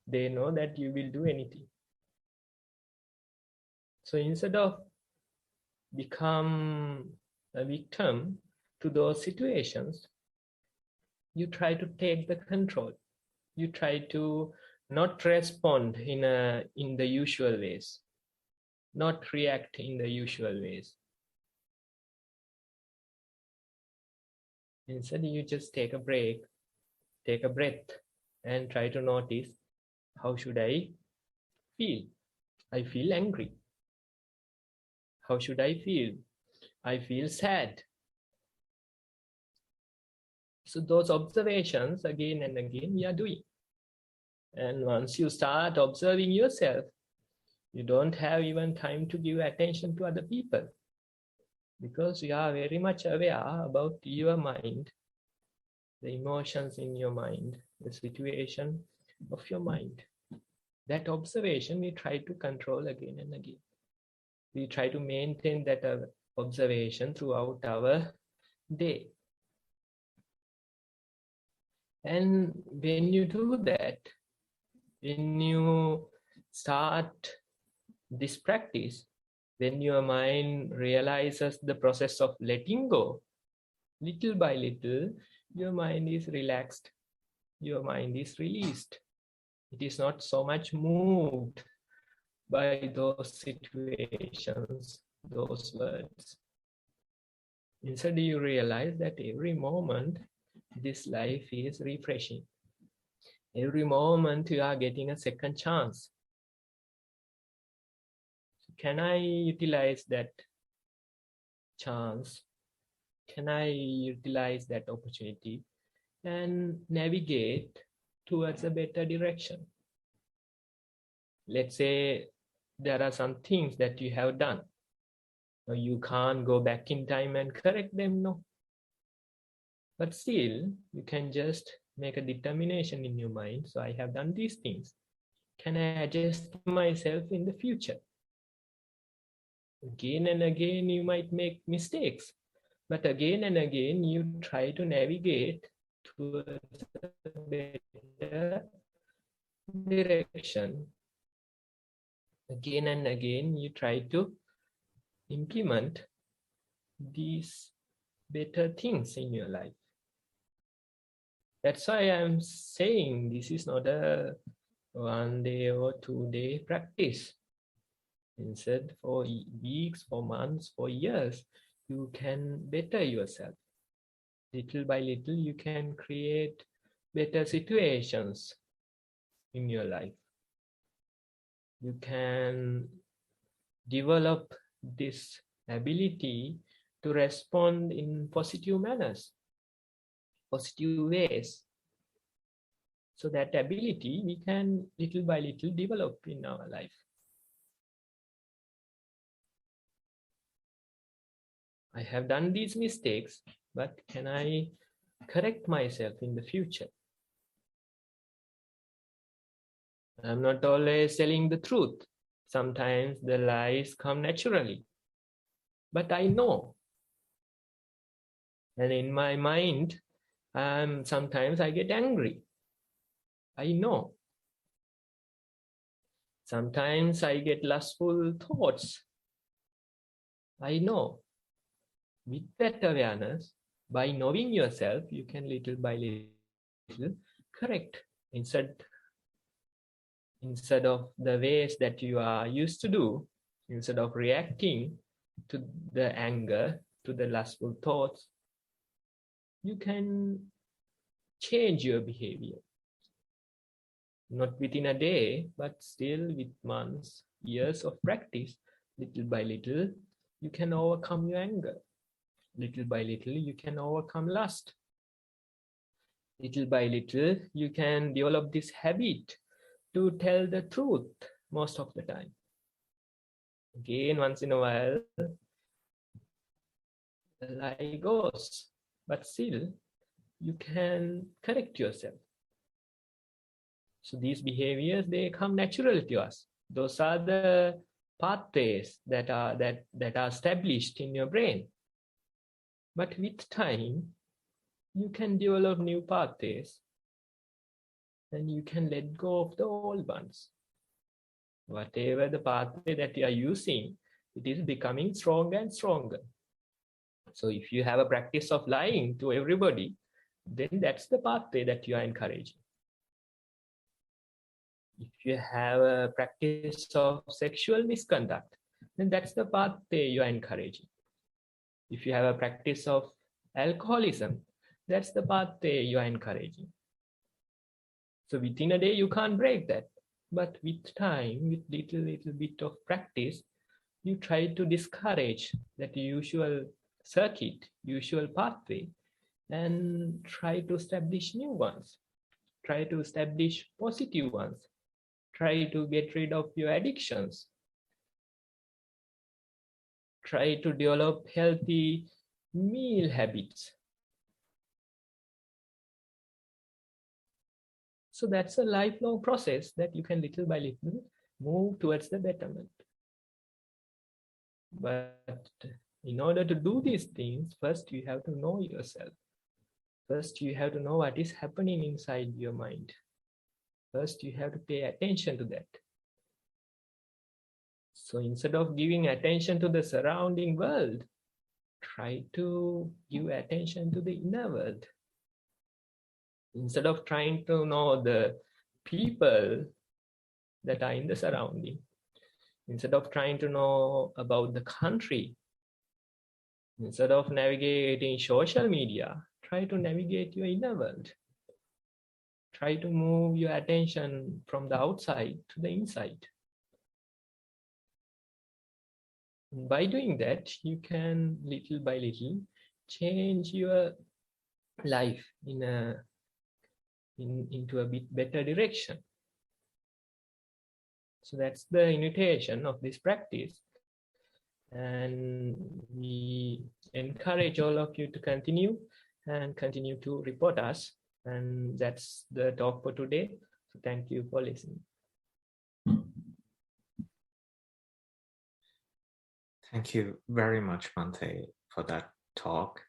they know that you will do anything. So instead of become a victim to those situations, you try to take the control. You try to not respond in the usual ways, not react in the usual ways. Instead, you just take a break, take a breath, and try to notice, how should I feel? I feel angry. How should I feel? I feel sad. So those observations again and again we are doing. And once you start observing yourself, you don't have even time to give attention to other people, because you are very much aware about your mind, the emotions in your mind, the situation of your mind. That observation we try to control again and again. We try to maintain that observation throughout our day. And when you do that, when you start this practice, when your mind realizes the process of letting go, little by little, your mind is relaxed, your mind is released. It is not so much moved by those situations, those words. Instead, you realize that every moment, this life is refreshing. Every moment you are getting a second chance. Can I utilize that chance? Can I utilize that opportunity and navigate towards a better direction? Let's say there are some things that you have done. You can't go back in time and correct them, no. But still, you can just make a determination in your mind. So I have done these things. Can I adjust myself in the future? Again and again, you might make mistakes. But again and again, you try to navigate towards a better direction. Again and again, you try to implement these better things in your life. That's why I'm saying this is not a 1 day or 2 day practice. Instead, for weeks, for months, for years, you can better yourself. Little by little, you can create better situations in your life. You can develop this ability to respond in positive manners, positive ways. So that ability we can little by little develop in our life. I have done these mistakes, but can I correct myself in the future? I'm not always telling the truth. Sometimes the lies come naturally, but I know. And in my mind, sometimes I get angry. I know. Sometimes I get lustful thoughts. I know. With that awareness, by knowing yourself, you can little by little correct. Instead of the ways that you are used to do, instead of reacting to the anger, to the lustful thoughts, you can change your behavior. Not within a day, but still with months, years of practice, little by little, you can overcome your anger. Little by little, you can overcome lust. Little by little, you can develop this habit to tell the truth most of the time. Again, once in a while, the lie goes, but still, you can correct yourself. So these behaviors, they come naturally to us. Those are the pathways that are established in your brain. But with time, you can develop new pathways and you can let go of the old ones. Whatever the pathway that you are using, it is becoming stronger and stronger. So if you have a practice of lying to everybody, then that's the pathway that you are encouraging. If you have a practice of sexual misconduct, then that's the pathway you are encouraging. If you have a practice of alcoholism, that's the pathway you are encouraging. So within a day, you can't break that. But with time, with little bit of practice, you try to discourage that usual circuit, usual pathway, and try to establish new ones. Try to establish positive ones. Try to get rid of your addictions. Try to develop healthy meal habits. So that's a lifelong process that you can little by little move towards the betterment. But in order to do these things, first you have to know yourself. First you have to know what is happening inside your mind. First you have to pay attention to that. So instead of giving attention to the surrounding world, try to give attention to the inner world. Instead of trying to know the people that are in the surrounding, instead of trying to know about the country, instead of navigating social media, try to navigate your inner world. Try to move your attention from the outside to the inside. By doing that, you can little by little change your life into a bit better direction. So that's the invitation of this practice. And we encourage all of you to continue to report us. And that's the talk for today. So thank you for listening. Thank you very much, Bhante, for that talk.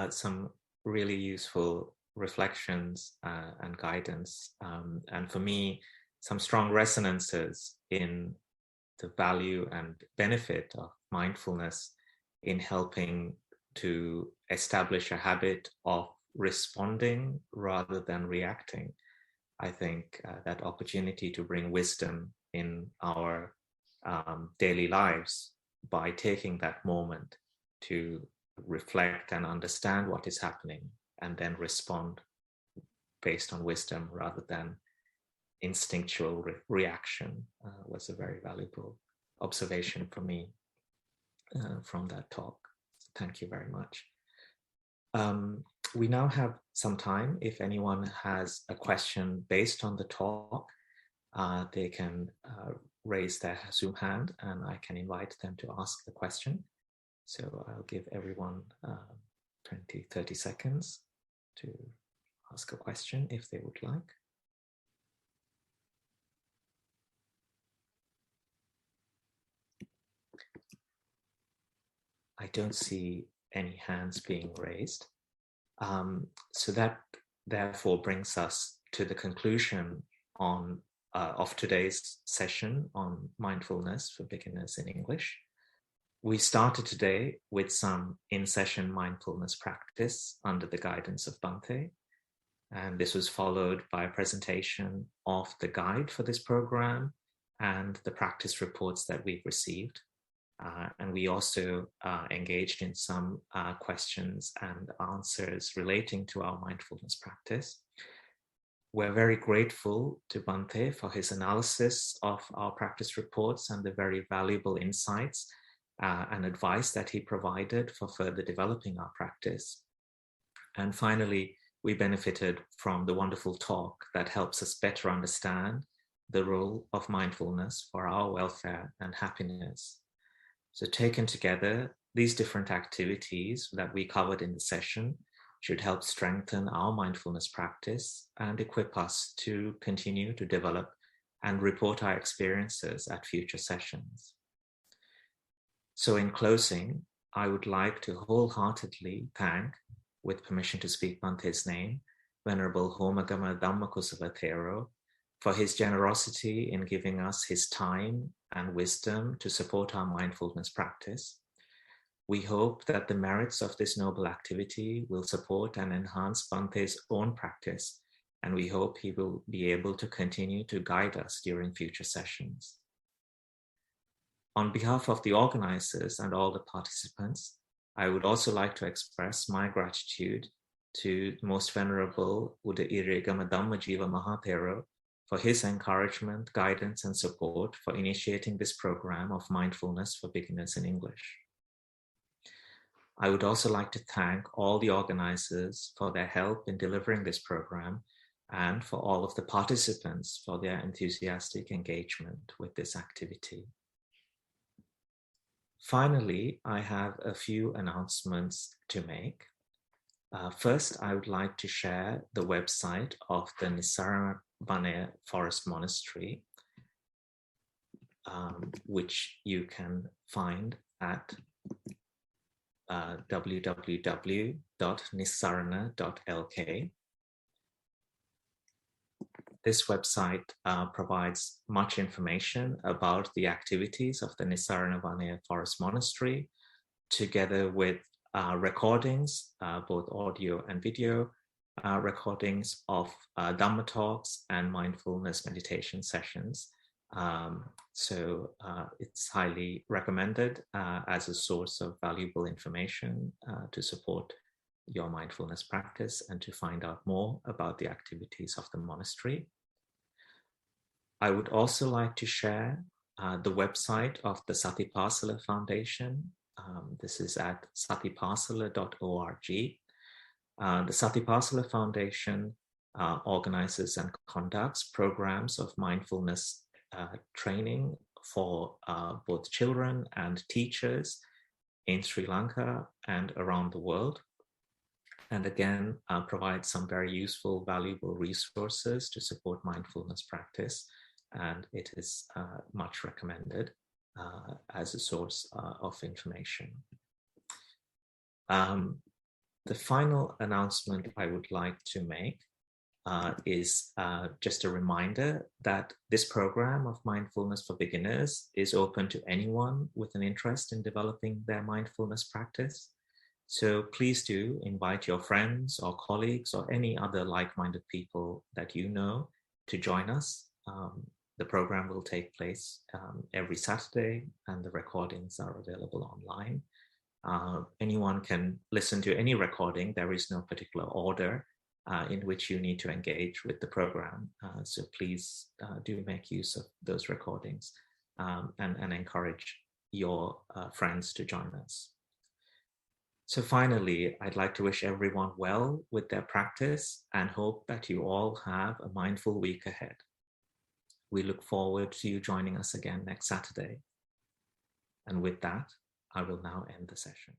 Some really useful reflections and guidance. And for me, some strong resonances in the value and benefit of mindfulness in helping to establish a habit of responding rather than reacting. I think that opportunity to bring wisdom in our daily lives by taking that moment to reflect and understand what is happening and then respond based on wisdom rather than instinctual reaction was a very valuable observation for me from that talk. Thank you very much. We now have some time. If anyone has a question based on the talk, they can raise their Zoom hand and I can invite them to ask the question. So I'll give everyone 20-30 seconds to ask a question if they would like. I don't see any hands being raised. So that therefore brings us to the conclusion of today's session on mindfulness for beginners in English. We started today with some in-session mindfulness practice under the guidance of Bhante. And this was followed by a presentation of the guide for this program and the practice reports that we've received. And we also engaged in some questions and answers relating to our mindfulness practice. We're very grateful to Bhante for his analysis of our practice reports and the very valuable insights and advice that he provided for further developing our practice. And finally, we benefited from the wonderful talk that helps us better understand the role of mindfulness for our welfare and happiness. So taken together, these different activities that we covered in the session should help strengthen our mindfulness practice and equip us to continue to develop and report our experiences at future sessions. So in closing, I would like to wholeheartedly thank, with permission to speak Bhante's name, Venerable Homagama Dhamma Kusala Thero, for his generosity in giving us his time and wisdom to support our mindfulness practice. We hope that the merits of this noble activity will support and enhance Bhante's own practice, and we hope he will be able to continue to guide us during future sessions. On behalf of the organizers and all the participants, I would also like to express my gratitude to Most Venerable Uda Irigama Dhamma Jiva Mahathero for his encouragement, guidance, and support for initiating this program of mindfulness for beginners in English. I would also like to thank all the organizers for their help in delivering this program and for all of the participants for their enthusiastic engagement with this activity. Finally, I have a few announcements to make. First, I would like to share the website of the Nissarana Vanaya Forest Monastery, which you can find at www.nissarana.lk. This website provides much information about the activities of the Nissarana Vanaya Forest Monastery, together with recordings, both audio and video, recordings of Dhamma talks and mindfulness meditation sessions. So it's highly recommended as a source of valuable information to support your mindfulness practice and to find out more about the activities of the monastery. I would also like to share the website of the Satipasala Foundation. This is at satipasala.org. The Satipasala Foundation organizes and conducts programs of mindfulness training for both children and teachers in Sri Lanka and around the world. And again, provides some very useful, valuable resources to support mindfulness practice. And it is much recommended as a source of information. The final announcement I would like to make is just a reminder that this program of Mindfulness for Beginners is open to anyone with an interest in developing their mindfulness practice. So please do invite your friends or colleagues or any other like-minded people that you know to join us. The program will take place every Saturday, and the recordings are available online. Anyone can listen to any recording. There is no particular order in which you need to engage with the program. So please do make use of those recordings and encourage your friends to join us. So finally, I'd like to wish everyone well with their practice and hope that you all have a mindful week ahead. We look forward to you joining us again next Saturday. And with that, I will now end the session.